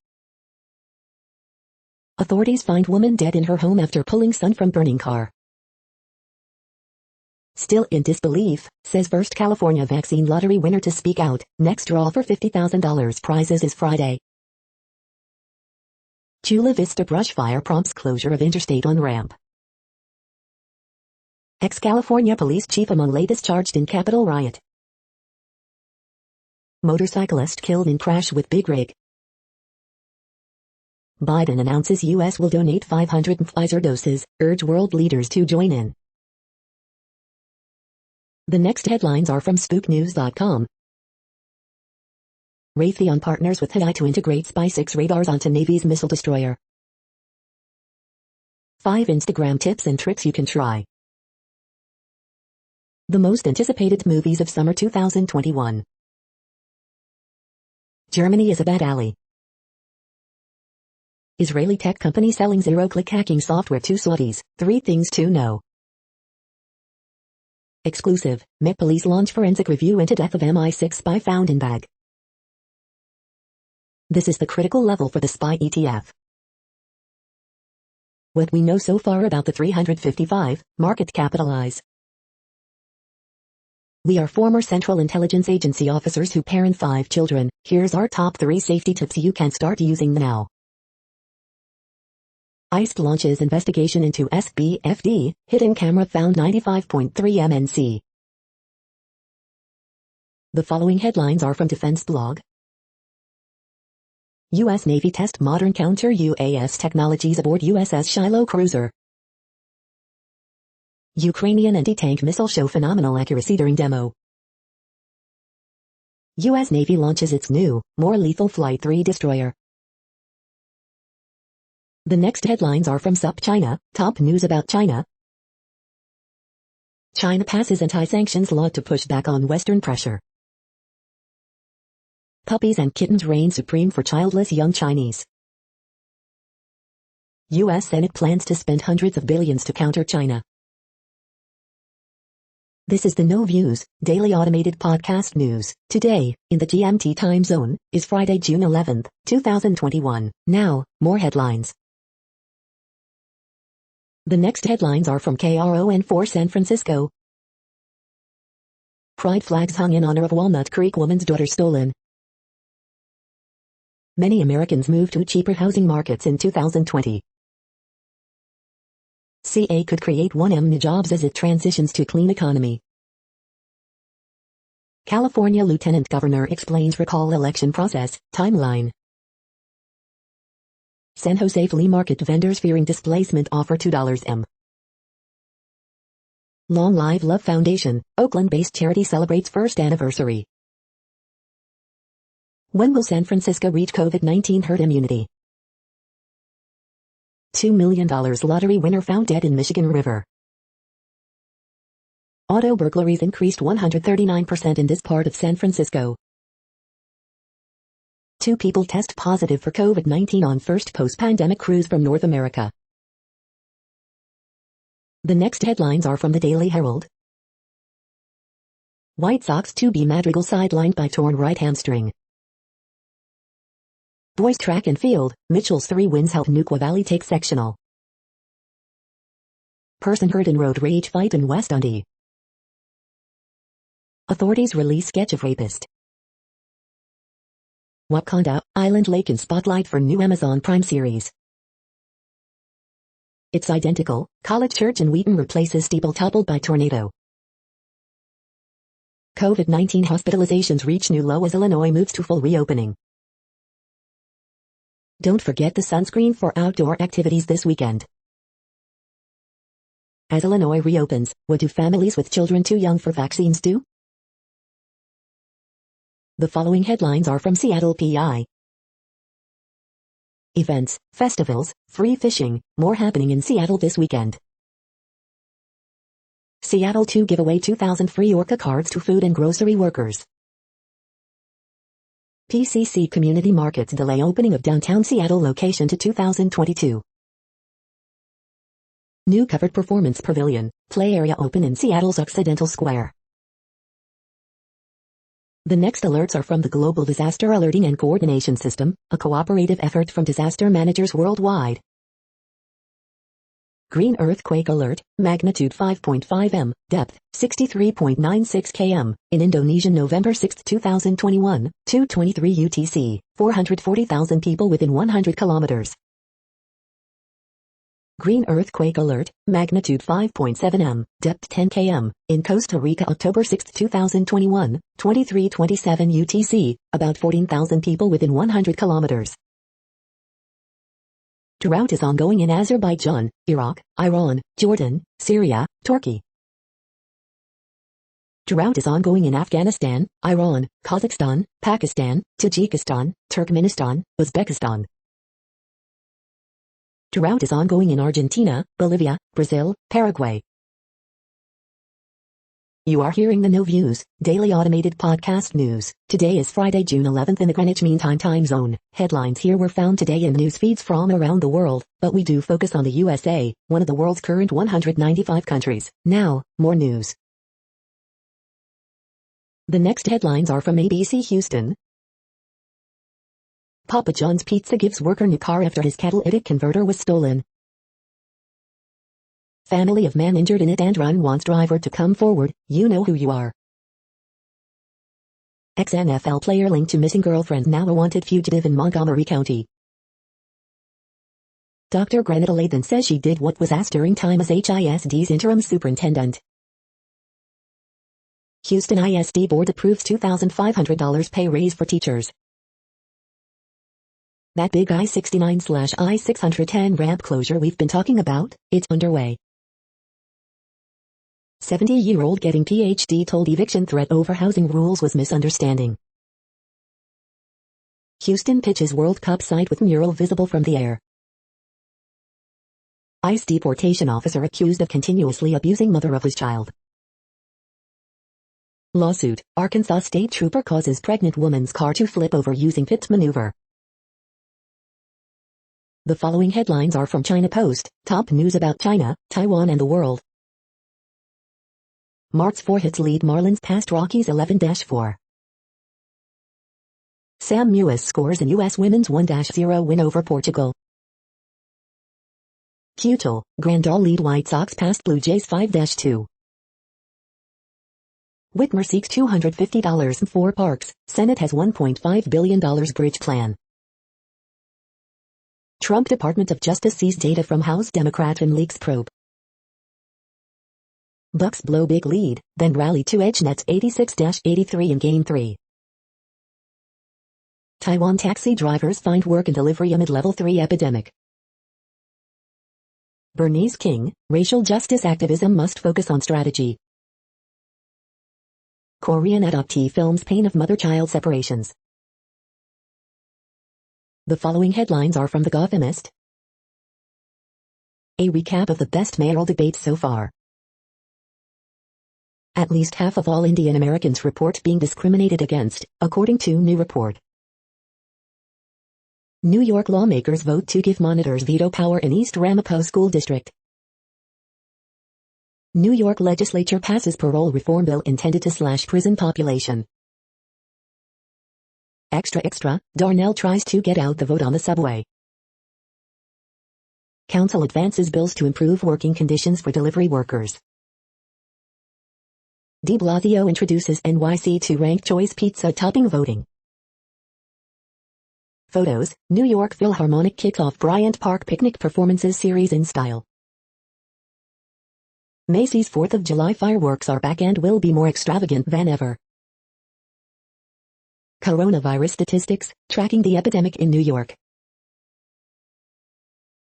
Authorities find woman dead in her home after pulling son from burning car. Still in disbelief, says first California vaccine lottery winner to speak out. Next draw for $50,000 prizes is Friday. Chula Vista brush fire prompts closure of interstate on-ramp. Ex-California police chief among latest charged in Capitol riot. Motorcyclist killed in crash with big rig. Biden announces U.S. will donate 500 Pfizer doses, urge world leaders to join in. The next headlines are from spooknews.com. Raytheon partners with Hyundai to integrate SPY-6 radars onto Navy's missile destroyer. 5 Instagram tips and tricks you can try. The most anticipated movies of summer 2021. Germany is a bad alley. Israeli tech company selling zero-click hacking software to Saudis. 3 things to know. Exclusive, Met Police launch forensic review into death of MI6 spy found in bag. This is the critical level for the SPY ETF. What we know so far about the 355, market capitalize. We are former Central Intelligence Agency officers who parent 5 children. Here's our top 3 safety tips you can start using now. ICE launches investigation into SBFD, hidden camera found 95.3 MNC. The following headlines are from Defense Blog. U.S. Navy test modern counter-UAS technologies aboard USS Shiloh cruiser. Ukrainian anti-tank missile show phenomenal accuracy during demo. U.S. Navy launches its new, more lethal Flight 3 destroyer. The next headlines are from SupChina, top news about China. China passes anti-sanctions law to push back on Western pressure. Puppies and kittens reign supreme for childless young Chinese. U.S. Senate plans to spend hundreds of billions to counter China. This is the No Views, daily automated podcast news. Today, in the GMT time zone, is Friday, June 11th, 2021. Now, more headlines. The next headlines are from KRON4 San Francisco. Pride flags hung in honor of Walnut Creek woman's daughter stolen. Many Americans moved to cheaper housing markets in 2020. CA could create 1 million jobs as it transitions to clean economy. California Lieutenant Governor explains recall election process, timeline. San Jose flea market vendors fearing displacement offer $2 Long Live Love Foundation, Oakland-based charity celebrates first anniversary. When will San Francisco reach COVID-19 herd immunity? $2 million lottery winner found dead in Michigan River. Auto burglaries increased 139% in this part of San Francisco. 2 people test positive for COVID-19 on first post-pandemic cruise from North America. The next headlines are from the Daily Herald. White Sox 2B Madrigal sidelined by torn right hamstring. Boys track and field, Mitchell's 3 wins help Neuqua Valley take sectional. Person hurt in road rage fight in West Dundee. Authorities release sketch of rapist. Wakanda, Island Lake in spotlight for new Amazon Prime series. It's identical, College Church in Wheaton replaces steeple toppled by tornado. COVID-19 hospitalizations reach new low as Illinois moves to full reopening. Don't forget the sunscreen for outdoor activities this weekend. As Illinois reopens, what do families with children too young for vaccines do? The following headlines are from Seattle PI. Events, festivals, free fishing, more happening in Seattle this weekend. Seattle to give away 2,000 free Orca cards to food and grocery workers. PCC Community Markets delay opening of downtown Seattle location to 2022. New covered performance pavilion, play area open in Seattle's Occidental Square. The next alerts are from the Global Disaster Alerting and Coordination System, a cooperative effort from disaster managers worldwide. Green earthquake alert, magnitude 5.5 m, depth 63.96 km, in Indonesia November 6, 2021, 2:23 UTC, 440,000 people within 100 kilometers. Green earthquake alert, magnitude 5.7 m, depth 10 km, in Costa Rica October 6, 2021, 23:27 UTC, about 14,000 people within 100 kilometers. Drought is ongoing in Azerbaijan, Iraq, Iran, Jordan, Syria, Turkey. Drought is ongoing in Afghanistan, Iran, Kazakhstan, Pakistan, Tajikistan, Turkmenistan, Uzbekistan. Drought is ongoing in Argentina, Bolivia, Brazil, Paraguay. You are hearing the No Views, daily automated podcast news. Today is Friday, June 11th in the Greenwich Mean Time zone. Headlines here were found today in news feeds from around the world, but we do focus on the USA, one of the world's current 195 countries. Now, more news. The next headlines are from ABC Houston. Papa John's Pizza gives worker new car after his catalytic converter was stolen. Family of man injured in hit-and-run wants driver to come forward, you know who you are. Ex-NFL player linked to missing girlfriend now a wanted fugitive in Montgomery County. Dr. Grenada Lathan says she did what was asked during time as HISD's interim superintendent. Houston ISD Board approves $2,500 pay raise for teachers. That big I-69/I-610 ramp closure we've been talking about, it's underway. 70-year-old getting PhD told eviction threat over housing rules was misunderstanding. Houston pitches World Cup site with mural visible from the air. ICE deportation officer accused of continuously abusing mother of his child. Lawsuit, Arkansas state trooper causes pregnant woman's car to flip over using pit maneuver. The following headlines are from China Post, top news about China, Taiwan and the world. Mart's 4 hits lead Marlins past Rockies 11-4. Sam Mewis scores in U.S. Women's 1-0 win over Portugal. Cutel, Grandal lead White Sox past Blue Jays 5-2. Whitmer seeks $250 for parks, Senate has $1.5 billion bridge plan. Trump Department of Justice seized data from House Democrat and leaks probe. Bucks blow big lead, then rally to edge Nets 86-83 in Game 3. Taiwan taxi drivers find work and delivery amid Level 3 epidemic. Bernice King, racial justice activism must focus on strategy. Korean adoptee films pain of mother-child separations. The following headlines are from The Gothamist. A recap of the best mayoral debates so far. At least half of all Indian Americans report being discriminated against, according to new report. New York lawmakers vote to give monitors veto power in East Ramapo School District. New York legislature passes parole reform bill intended to slash prison population. Extra, Darnell tries to get out the vote on the subway. Council advances bills to improve working conditions for delivery workers. De Blasio introduces NYC to ranked choice pizza topping voting. Photos, New York Philharmonic kicks off Bryant Park Picnic Performances series in style. Macy's 4th of July fireworks are back and will be more extravagant than ever. Coronavirus statistics, tracking the epidemic in New York.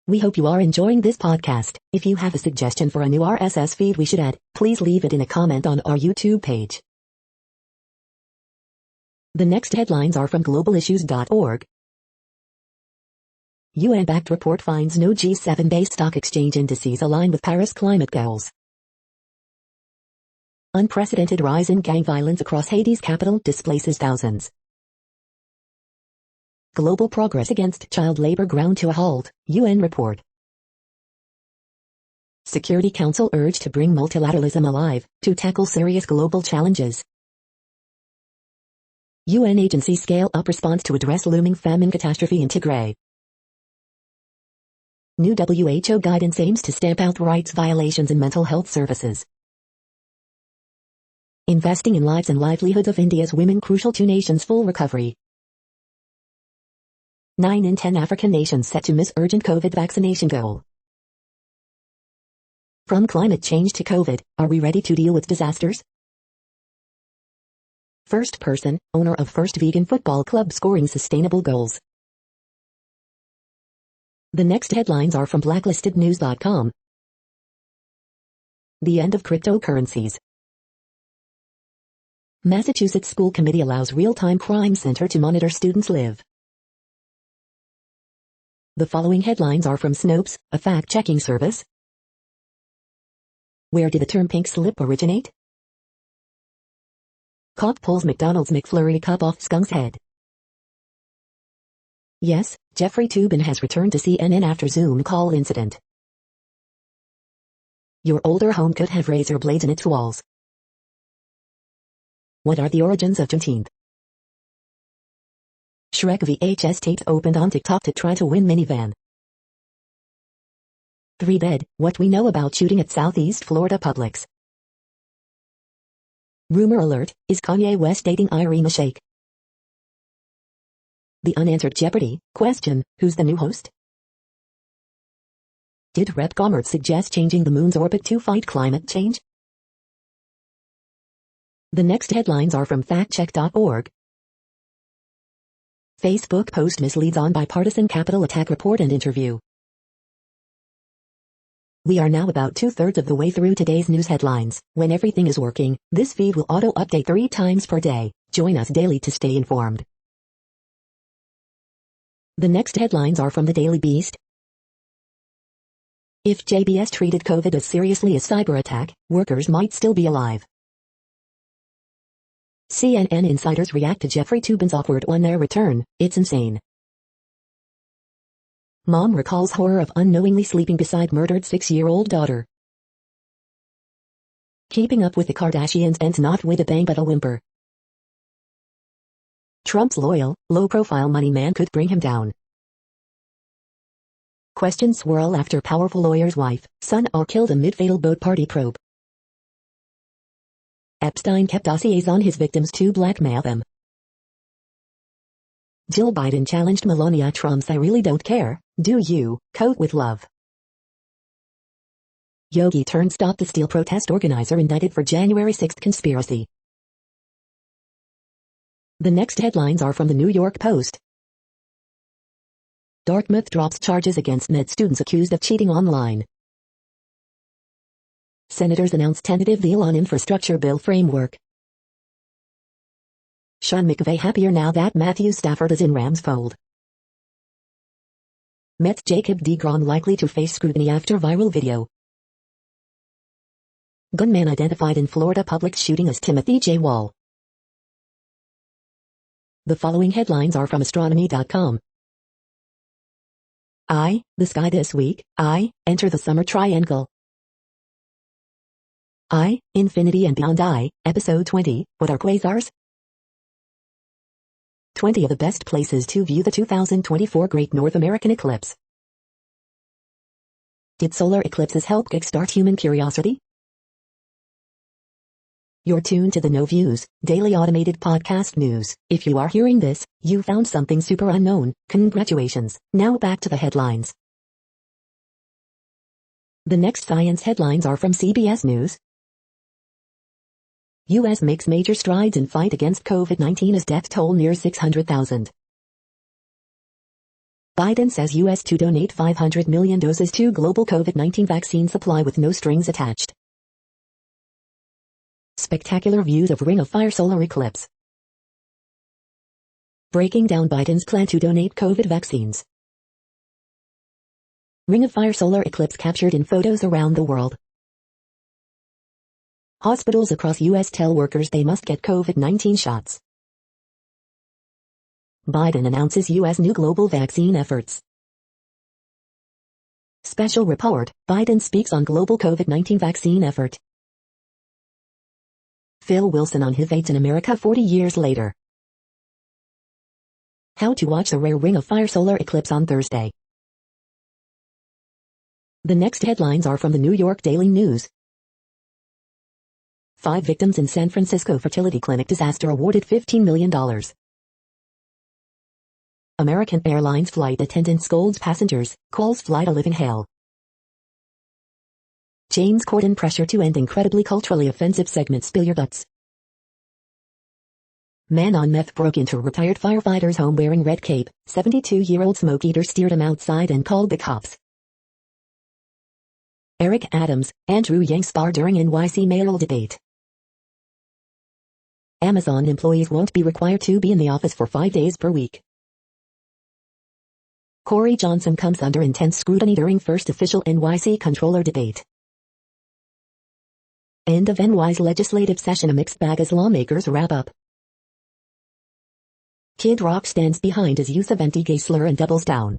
We hope you are enjoying this podcast. If you have a suggestion for a new RSS feed we should add, please leave it in a comment on our YouTube page. The next headlines are from globalissues.org. UN-backed report finds no G7-based stock exchange indices align with Paris climate goals. Unprecedented rise in gang violence across Haiti's capital displaces thousands. Global progress against child labor ground to a halt, UN report. Security Council urged to bring multilateralism alive, to tackle serious global challenges. UN agency scale up response to address looming famine catastrophe in Tigray. New WHO guidance aims to stamp out rights violations in mental health services. Investing in lives and livelihoods of India's women crucial to nations' full recovery. 9 in 10 African nations set to miss urgent COVID vaccination goal. From climate change to COVID, are we ready to deal with disasters? First person, owner of first vegan football club scoring sustainable goals. The next headlines are from blacklistednews.com. The end of cryptocurrencies. Massachusetts School Committee allows real-time crime center to monitor students live. The following headlines are from Snopes, a fact-checking service. Where did the term pink slip originate? Cop pulls McDonald's McFlurry cup off skunk's head. Yes, Jeffrey Toobin has returned to CNN after Zoom call incident. Your older home could have razor blades in its walls. What are the origins of Juneteenth? Shrek VHS tapes opened on TikTok to try to win minivan. 3-bed, what we know about shooting at Southeast Florida Publix. Rumor alert, is Kanye West dating Irina Shayk? The unanswered Jeopardy! Question, who's the new host? Did Rep. Gommert suggest changing the moon's orbit to fight climate change? The next headlines are from factcheck.org. Facebook post misleads on bipartisan Capitol attack report and interview. We are now about 2/3 of the way through today's news headlines. When everything is working, this feed will auto-update 3 times per day. Join us daily to stay informed. The next headlines are from the Daily Beast. If JBS treated COVID as seriously as cyber attack, workers might still be alive. CNN insiders react to Jeffrey Toobin's awkward on-air return. It's insane. Mom recalls horror of unknowingly sleeping beside murdered 6-year-old daughter. Keeping up with the Kardashians ends not with a bang but a whimper. Trump's loyal, low-profile money man could bring him down. Questions swirl after powerful lawyer's wife, son are killed amid fatal boat party probe. Epstein kept dossiers on his victims to blackmail them. Jill Biden challenged Melania Trump's "I really don't care, do you?" quote with love. Yogi turned Stop the Steal protest organizer indicted for January 6 conspiracy. The next headlines are from the New York Post. Dartmouth drops charges against med students accused of cheating online. Senators announce tentative deal on infrastructure bill framework. Sean McVay happier now that Matthew Stafford is in Rams fold. Mets Jacob deGrom likely to face scrutiny after viral video. Gunman identified in Florida Publix shooting as Timothy J. Wall. The following headlines are from astronomy.com. The sky this week. Enter the summer triangle. Infinity and Beyond. Episode 20, What are quasars? 20 of the best places to view the 2024 Great North American Eclipse. Did solar eclipses help kickstart human curiosity? You're tuned to the No Views, daily automated podcast news. If you are hearing this, you found something super unknown. Congratulations. Now back to the headlines. The next science headlines are from CBS News. U.S. makes major strides in fight against COVID-19 as death toll nears 600,000. Biden says U.S. to donate 500 million doses to global COVID-19 vaccine supply with no strings attached. Spectacular views of Ring of Fire solar eclipse. Breaking down Biden's plan to donate COVID vaccines. Ring of Fire solar eclipse captured in photos around the world. Hospitals across U.S. tell workers they must get COVID-19 shots. Biden announces U.S. new global vaccine efforts. Special report, Biden speaks on global COVID-19 vaccine effort. Phil Wilson on HIV/AIDS in America 40 years later. How to watch the rare Ring of Fire solar eclipse on Thursday. The next headlines are from the New York Daily News. 5 victims in San Francisco fertility clinic disaster awarded $15 million. American Airlines flight attendant scolds passengers, calls flight a living hell. James Corden pressure to end incredibly culturally offensive segment spill your guts. Man on meth broke into retired firefighter's home wearing red cape, 72-year-old smoke eater steered him outside and called the cops. Eric Adams, Andrew Yang spar during NYC mayoral debate. Amazon employees won't be required to be in the office for 5 days per week. Corey Johnson comes under intense scrutiny during first official NYC controller debate. End of NY's legislative session, a mixed bag as lawmakers wrap up. Kid Rock stands behind his use of anti-gay slur and doubles down.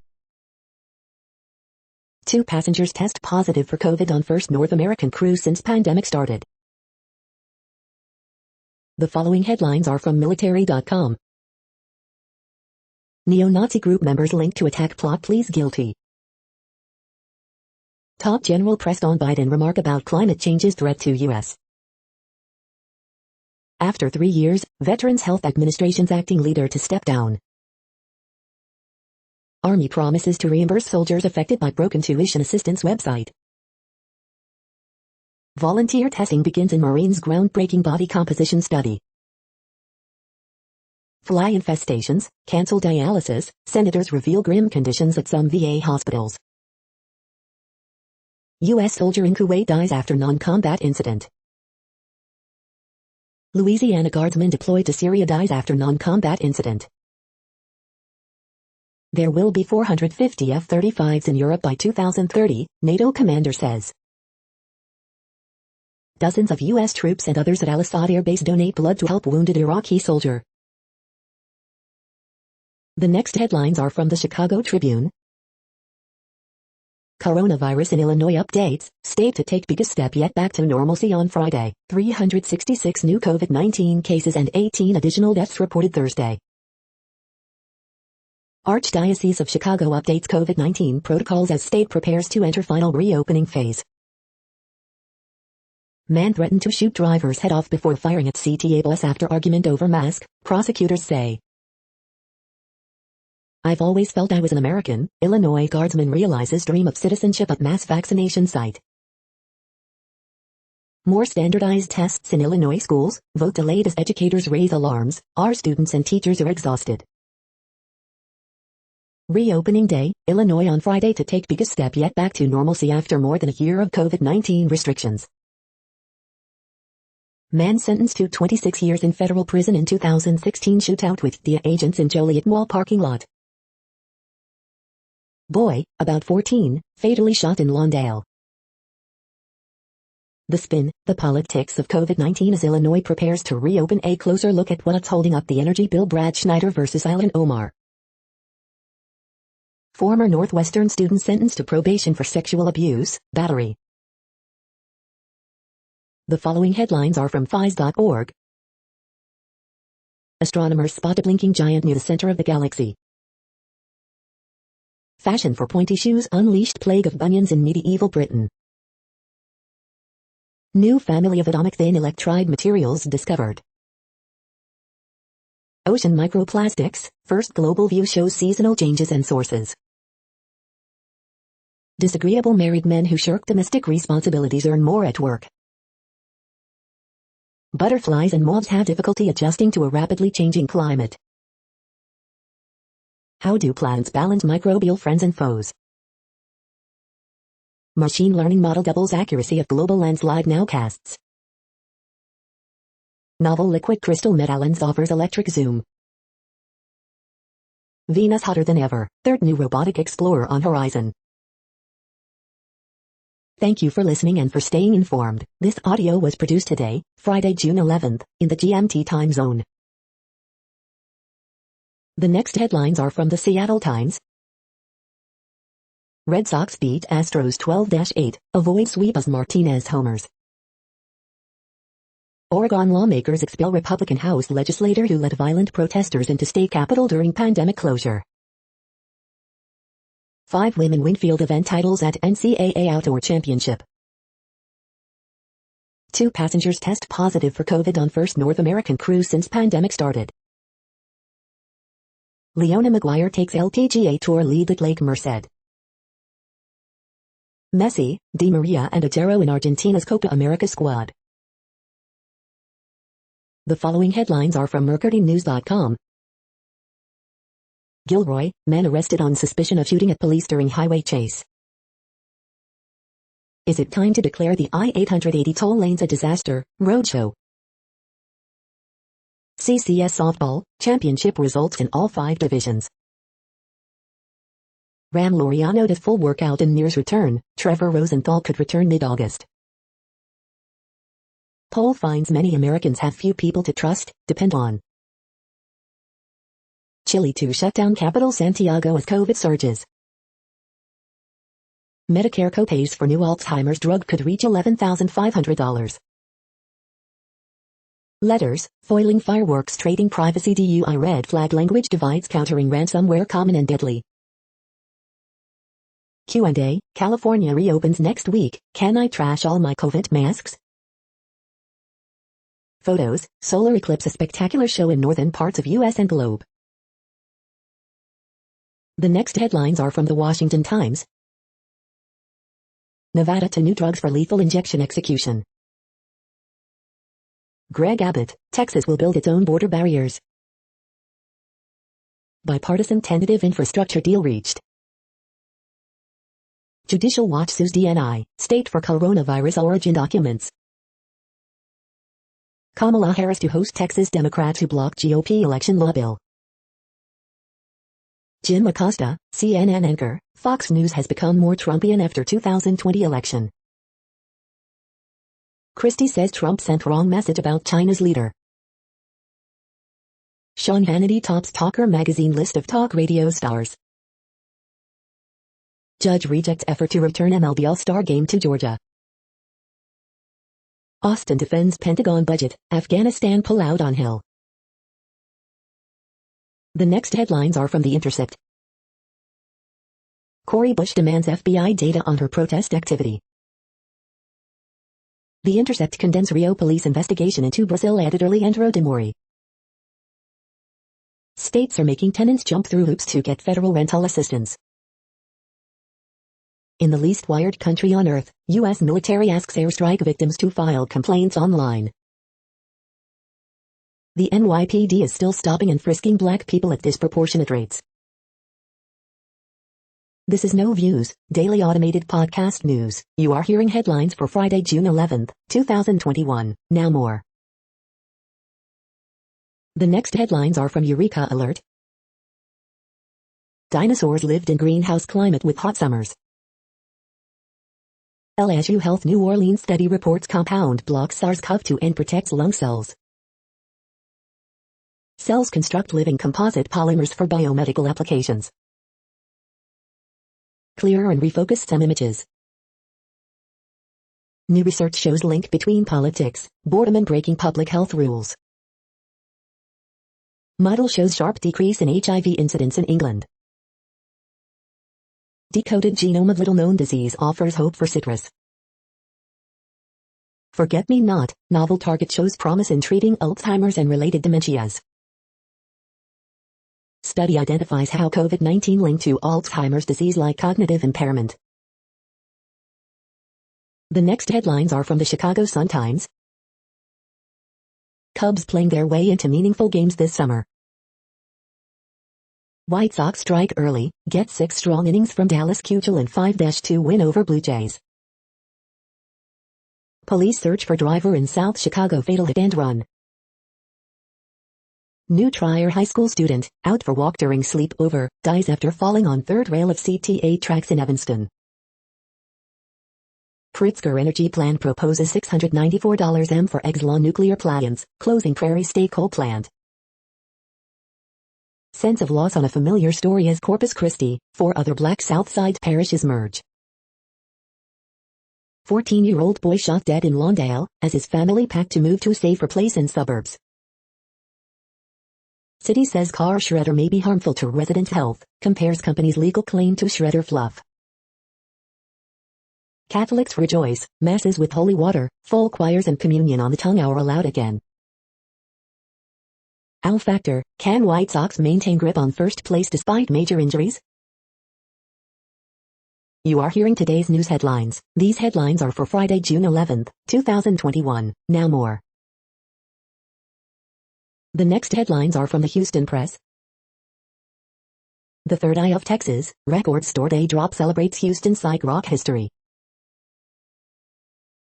2 passengers test positive for COVID on first North American cruise since pandemic started. The following headlines are from military.com. Neo-Nazi group members linked to attack plot pleads guilty. Top general pressed on Biden remark about climate change's threat to U.S. After 3 years, Veterans Health Administration's acting leader to step down. Army promises to reimburse soldiers affected by broken tuition assistance website. Volunteer testing begins in Marines' groundbreaking body composition study. Fly infestations, cancel dialysis, senators reveal grim conditions at some VA hospitals. U.S. soldier in Kuwait dies after non-combat incident. Louisiana guardsman deployed to Syria dies after non-combat incident. There will be 450 F-35s in Europe by 2030, NATO commander says. Dozens of U.S. troops and others at Al-Assad Air Base donate blood to help wounded Iraqi soldier. The next headlines are from the Chicago Tribune. Coronavirus in Illinois updates, state to take biggest step yet back to normalcy on Friday. 366 new COVID-19 cases and 18 additional deaths reported Thursday. Archdiocese of Chicago updates COVID-19 protocols as state prepares to enter final reopening phase. Man threatened to shoot driver's head off before firing at CTA bus after argument over mask, prosecutors say. I've always felt I was an American, Illinois guardsman realizes dream of citizenship at mass vaccination site. More standardized tests in Illinois schools, vote delayed as educators raise alarms, our students and teachers are exhausted. Reopening day, Illinois on Friday to take biggest step yet back to normalcy after more than a year of COVID-19 restrictions. Man sentenced to 26 years in federal prison in 2016 shootout with DEA agents in Joliet Mall parking lot. Boy, about 14, fatally shot in Lawndale. The spin, the politics of COVID-19 as Illinois prepares to reopen. A closer look at what's holding up the energy bill. Brad Schneider versus Ilhan Omar. Former Northwestern student sentenced to probation for sexual abuse, battery. The following headlines are from phys.org. Astronomers spot a blinking giant near the center of the galaxy. Fashion for pointy shoes unleashed plague of bunions in medieval Britain. New family of atomic thin electride materials discovered. Ocean microplastics, first global view shows seasonal changes and sources. Disagreeable married men who shirk domestic responsibilities earn more at work. Butterflies and moths have difficulty adjusting to a rapidly changing climate. How do plants balance microbial friends and foes? Machine learning model doubles accuracy of global landslide nowcasts. Novel liquid crystal meta lens offers electric zoom. Venus hotter than ever, third new robotic explorer on horizon. Thank you for listening and for staying informed. This audio was produced today, Friday, June 11th, in the GMT time zone. The next headlines are from the Seattle Times. Red Sox beat Astros 12-8, avoid sweep as Martinez homers. Oregon lawmakers expel Republican House legislator who led violent protesters into state capitol during pandemic closure. 5 women win field event titles at NCAA Outdoor Championship. 2 passengers test positive for COVID on first North American cruise since pandemic started. Leona Maguire takes LPGA Tour lead at Lake Merced. Messi, Di Maria and Agüero in Argentina's Copa America squad. The following headlines are from MercuryNews.com. Gilroy, man arrested on suspicion of shooting at police during highway chase. Is it time to declare the I-880 toll lanes a disaster? Roadshow. CCS Softball, championship results in all 5 divisions. Ram Laureano to full workout in Near's return. Trevor Rosenthal could return mid-August. Poll finds many Americans have few people to trust, depend on. Chile to shut down capital Santiago as COVID surges. Medicare copays for new Alzheimer's drug could reach $11,500. Letters, foiling fireworks trading privacy DUI red flag language divides countering ransomware common and deadly. Q&A, California reopens next week, can I trash all my COVID masks? Photos, solar eclipse a spectacular show in northern parts of US and globe. The next headlines are from the Washington Times. Nevada to new drugs for lethal injection execution. Greg Abbott, Texas will build its own border barriers. Bipartisan tentative infrastructure deal reached. Judicial Watch sues DNI, state for coronavirus origin documents. Kamala Harris to host Texas Democrats who block GOP election law bill. Jim Acosta, CNN anchor, Fox News has become more Trumpian after 2020 election. Christie says Trump sent wrong message about China's leader. Sean Hannity tops Talker magazine list of talk radio stars. Judge rejects effort to return MLB All-Star Game to Georgia. Austin defends Pentagon budget, Afghanistan pullout on Hill. The next headlines are from The Intercept. Cori Bush demands FBI data on her protest activity. The Intercept condemns Rio police investigation into Brazil editor Leandro de Mori. States are making tenants jump through hoops to get federal rental assistance. In the least wired country on earth, U.S. military asks airstrike victims to file complaints online. The NYPD is still stopping and frisking black people at disproportionate rates. This is No Views, daily automated podcast news. You are hearing headlines for Friday, June 11, 2021. Now more. The next headlines are from Eureka Alert. Dinosaurs lived in greenhouse climate with hot summers. LSU Health New Orleans study reports compound blocks SARS-CoV-2 and protects lung cells. Cells construct living composite polymers for biomedical applications. Clear and refocus some images. New research shows link between politics, boredom and breaking public health rules. Model shows sharp decrease in HIV incidence in England. Decoded genome of little-known disease offers hope for citrus. Forget-me-not, novel target shows promise in treating Alzheimer's and related dementias. Study identifies how COVID-19 linked to Alzheimer's disease like cognitive impairment. The next headlines are from the Chicago Sun-Times. Cubs playing their way into meaningful games this summer. White Sox strike early, get 6 strong innings from Dallas Keuchel in 5-2 win over Blue Jays. Police search for driver in South Chicago fatal hit and run. New Trier High School student, out for walk during sleepover, dies after falling on third rail of CTA tracks in Evanston. Pritzker Energy Plan proposes $694 for Exelon nuclear plants, closing Prairie State coal plant. Sense of loss on a familiar story as Corpus Christi, 4 other black Southside parishes merge. 14-year-old boy shot dead in Lawndale, as his family packed to move to a safer place in suburbs. City says car shredder may be harmful to resident health, compares company's legal claim to shredder fluff. Catholics rejoice, masses with holy water, full choirs and communion on the tongue are allowed again. Owl factor, can White Sox maintain grip on first place despite major injuries? You are hearing today's news headlines. These headlines are for Friday, June 11, 2021. Now more. The next headlines are from the Houston Press. The Third Eye of Texas, record store day drop celebrates Houston psych rock history.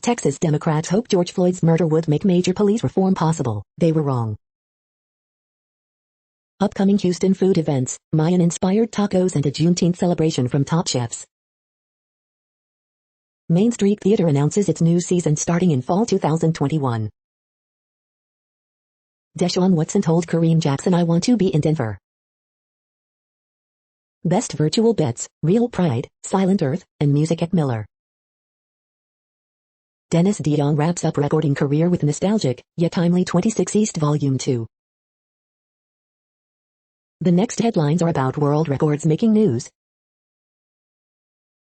Texas Democrats hope George Floyd's murder would make major police reform possible. They were wrong. Upcoming Houston food events, Mayan-inspired tacos and a Juneteenth celebration from top chefs. Main Street Theater announces its new season starting in fall 2021. Deshaun Watson told Kareem Jackson, "I want to be in Denver." Best virtual bets, Real Pride, Silent Earth, and Music at Miller. Dennis DeYoung wraps up recording career with nostalgic, yet timely 26 East Volume 2. The next headlines are about world records making news.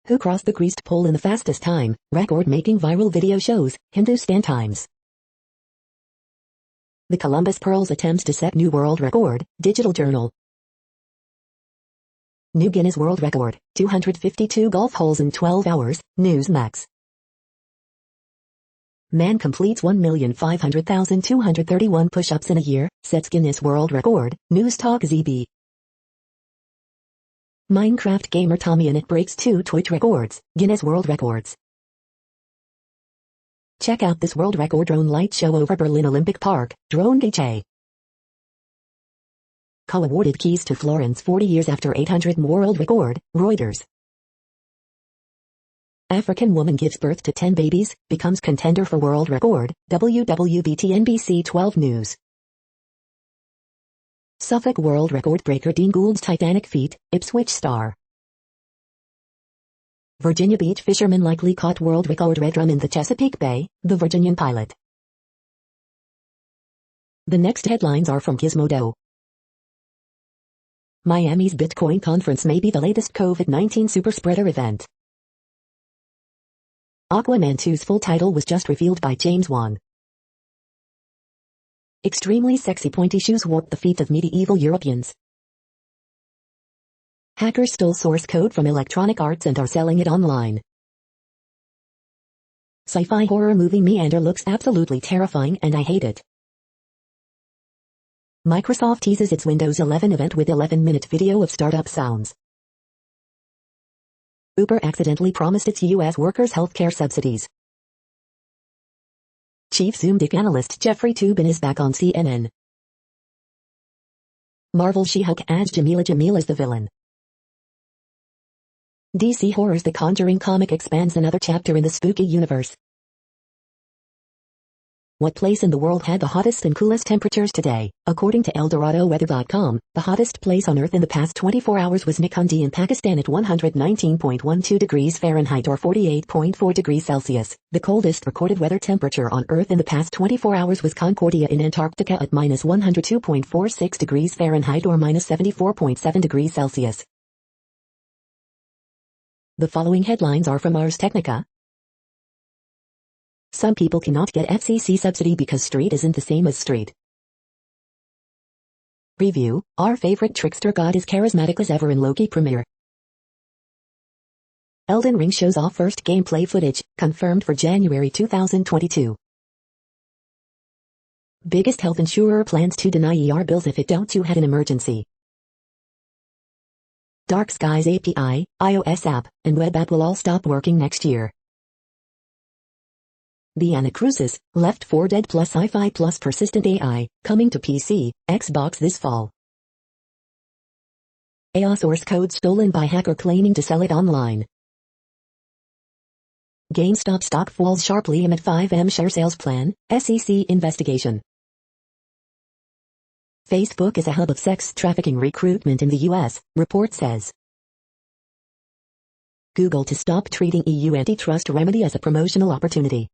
Who crossed the greased pole in the fastest time? Record-making viral video shows, Hindustan Times. The Columbus Pearls attempts to set new world record, Digital Journal. New Guinness World Record, 252 golf holes in 12 hours, Newsmax. Man completes 1,500,231 push-ups in a year, sets Guinness World Record, News Talk ZB. Minecraft gamer Tommy Innit breaks 2 Twitch records, Guinness World Records. Check out this world record drone light show over Berlin Olympic Park, Drone Gate. Co-awarded keys to Florence 40 years after 800 world record, Reuters. African woman gives birth to 10 babies, becomes contender for world record, WWBT-NBC 12 News. Suffolk world record breaker Dean Gould's Titanic feat, Ipswich Star. Virginia Beach fisherman likely caught world record red drum in the Chesapeake Bay, the Virginian pilot. The next headlines are from Gizmodo. Miami's Bitcoin conference may be the latest COVID-19 superspreader event. Aquaman 2's full title was just revealed by James Wan. Extremely sexy pointy shoes warped the feet of medieval Europeans. Hackers stole source code from Electronic Arts and are selling it online. Sci-fi horror movie Meander looks absolutely terrifying and I hate it. Microsoft teases its Windows 11 event with 11-minute video of startup sounds. Uber accidentally promised its U.S. workers healthcare subsidies. Chief Zoom-Dick analyst Jeffrey Toobin is back on CNN. Marvel She-Hulk adds Jamila Jamil as the villain. DC Horror's The Conjuring comic expands another chapter in the spooky universe. What place in the world had the hottest and coolest temperatures today? According to ElDoradoWeather.com, the hottest place on Earth in the past 24 hours was Nikandi in Pakistan at 119.12 degrees Fahrenheit or 48.4 degrees Celsius. The coldest recorded weather temperature on Earth in the past 24 hours was Concordia in Antarctica at minus 102.46 degrees Fahrenheit or minus 74.7 degrees Celsius. The following headlines are from Ars Technica. Some people cannot get FCC subsidy because street isn't the same as street. Preview, our favorite trickster god is charismatic as ever in Loki premiere. Elden Ring shows off first gameplay footage, confirmed for January 2022. Biggest health insurer plans to deny ER bills if it don't you had an emergency. Dark Skies API, iOS app, and web app will all stop working next year. Diana Cruises, Left 4 Dead plus Sci-Fi plus Persistent AI, coming to PC, Xbox this fall. AI source code stolen by hacker claiming to sell it online. GameStop stock falls sharply amid 5M share sales plan, SEC investigation. Facebook is a hub of sex trafficking recruitment in the U.S., report says. Google to stop treating EU antitrust remedy as a promotional opportunity.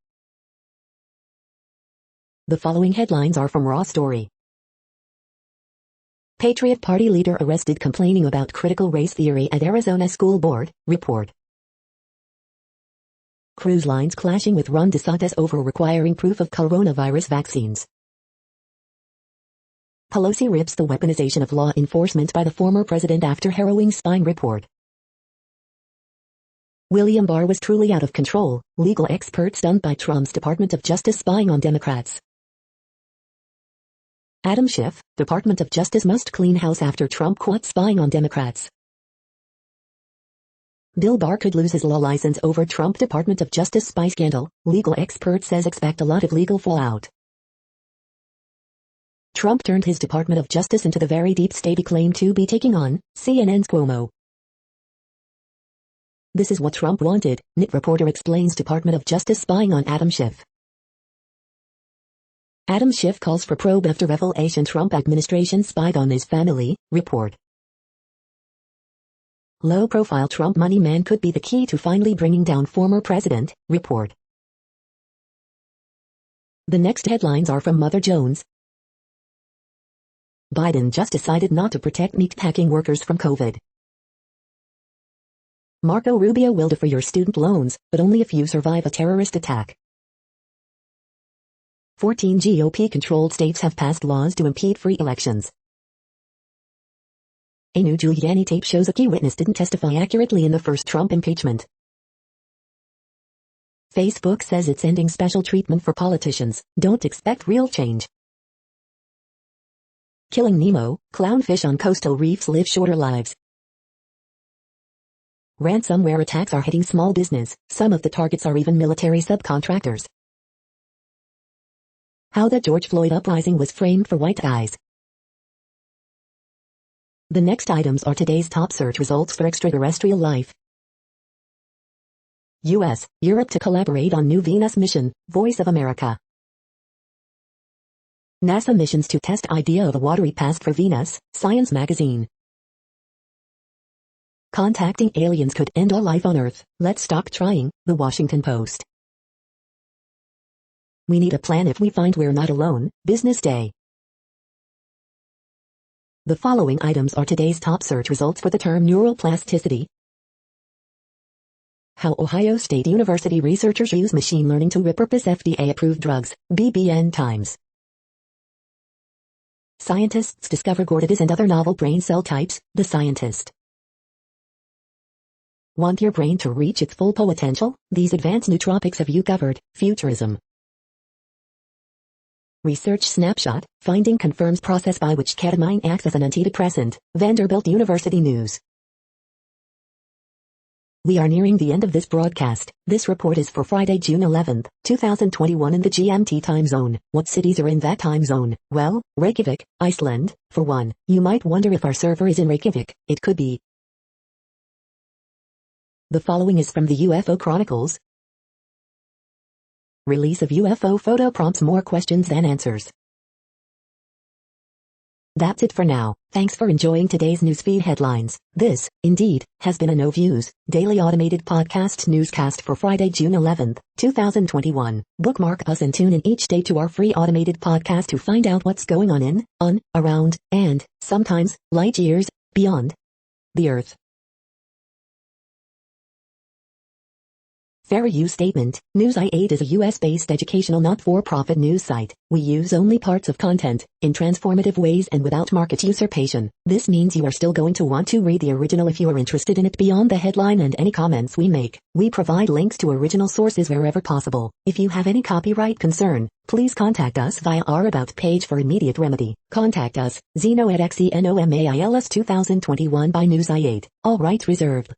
The following headlines are from Raw Story. Patriot Party leader arrested complaining about critical race theory at Arizona school board, report. Cruise lines clashing with Ron DeSantis over requiring proof of coronavirus vaccines. Pelosi rips the weaponization of law enforcement by the former president after harrowing spying report. William Barr was truly out of control, legal expert stunned by Trump's Department of Justice spying on Democrats. Adam Schiff, Department of Justice must clean house after Trump caught spying on Democrats. Bill Barr could lose his law license over Trump Department of Justice spy scandal, legal expert says expect a lot of legal fallout. Trump turned his Department of Justice into the very deep state he claimed to be taking on, CNN's Cuomo. This is what Trump wanted, NIT reporter explains Department of Justice spying on Adam Schiff. Adam Schiff calls for probe after revelation Trump administration spied on his family, report. Low-profile Trump money man could be the key to finally bringing down former president, report. The next headlines are from Mother Jones. Biden just decided not to protect meatpacking workers from COVID. Marco Rubio will defer your student loans, but only if you survive a terrorist attack. 14 GOP-controlled states have passed laws to impede free elections. A new Giuliani tape shows a key witness didn't testify accurately in the first Trump impeachment. Facebook says it's ending special treatment for politicians, don't expect real change. Killing Nemo, clownfish on coastal reefs live shorter lives. Ransomware attacks are hitting small business, some of the targets are even military subcontractors. How the George Floyd uprising was framed for white guys. The next items are today's top search results for extraterrestrial life. US, Europe to collaborate on new Venus mission, Voice of America. NASA missions to test idea of a watery past for Venus, Science magazine. Contacting aliens could end all life on Earth, let's stop trying, The Washington Post. We need a plan if we find we're not alone, Business Day. The following items are today's top search results for the term neuroplasticity. How Ohio State University researchers use machine learning to repurpose FDA-approved drugs, BBN Times. Scientists discover gorditas and other novel brain cell types, The Scientist. Want your brain to reach its full potential? These advanced nootropics have you covered, Futurism. Research snapshot, finding confirms process by which ketamine acts as an antidepressant, Vanderbilt University News. We are nearing the end of this broadcast. This report is for Friday, June 11, 2021 in the GMT time zone. What cities are in that time zone? Well, Reykjavik, Iceland, for one. You might wonder if our server is in Reykjavik. It could be. The following is from the UFO Chronicles. Release of UFO photo prompts more questions than answers. That's it for now. Thanks for enjoying today's newsfeed headlines. This, indeed, has been a No Views, daily automated podcast newscast for Friday, June 11, 2021. Bookmark us and tune in each day to our free automated podcast to find out what's going on, around, and, sometimes, light years, beyond the Earth. Fair use statement. News i8 is a US-based educational not-for-profit news site. We use only parts of content, in transformative ways and without market usurpation. This means you are still going to want to read the original if you are interested in it beyond the headline and any comments we make. We provide links to original sources wherever possible. If you have any copyright concern, please contact us via our About page for immediate remedy. Contact us, Zeno at XENOMAILS 2021 by News i8. All rights reserved.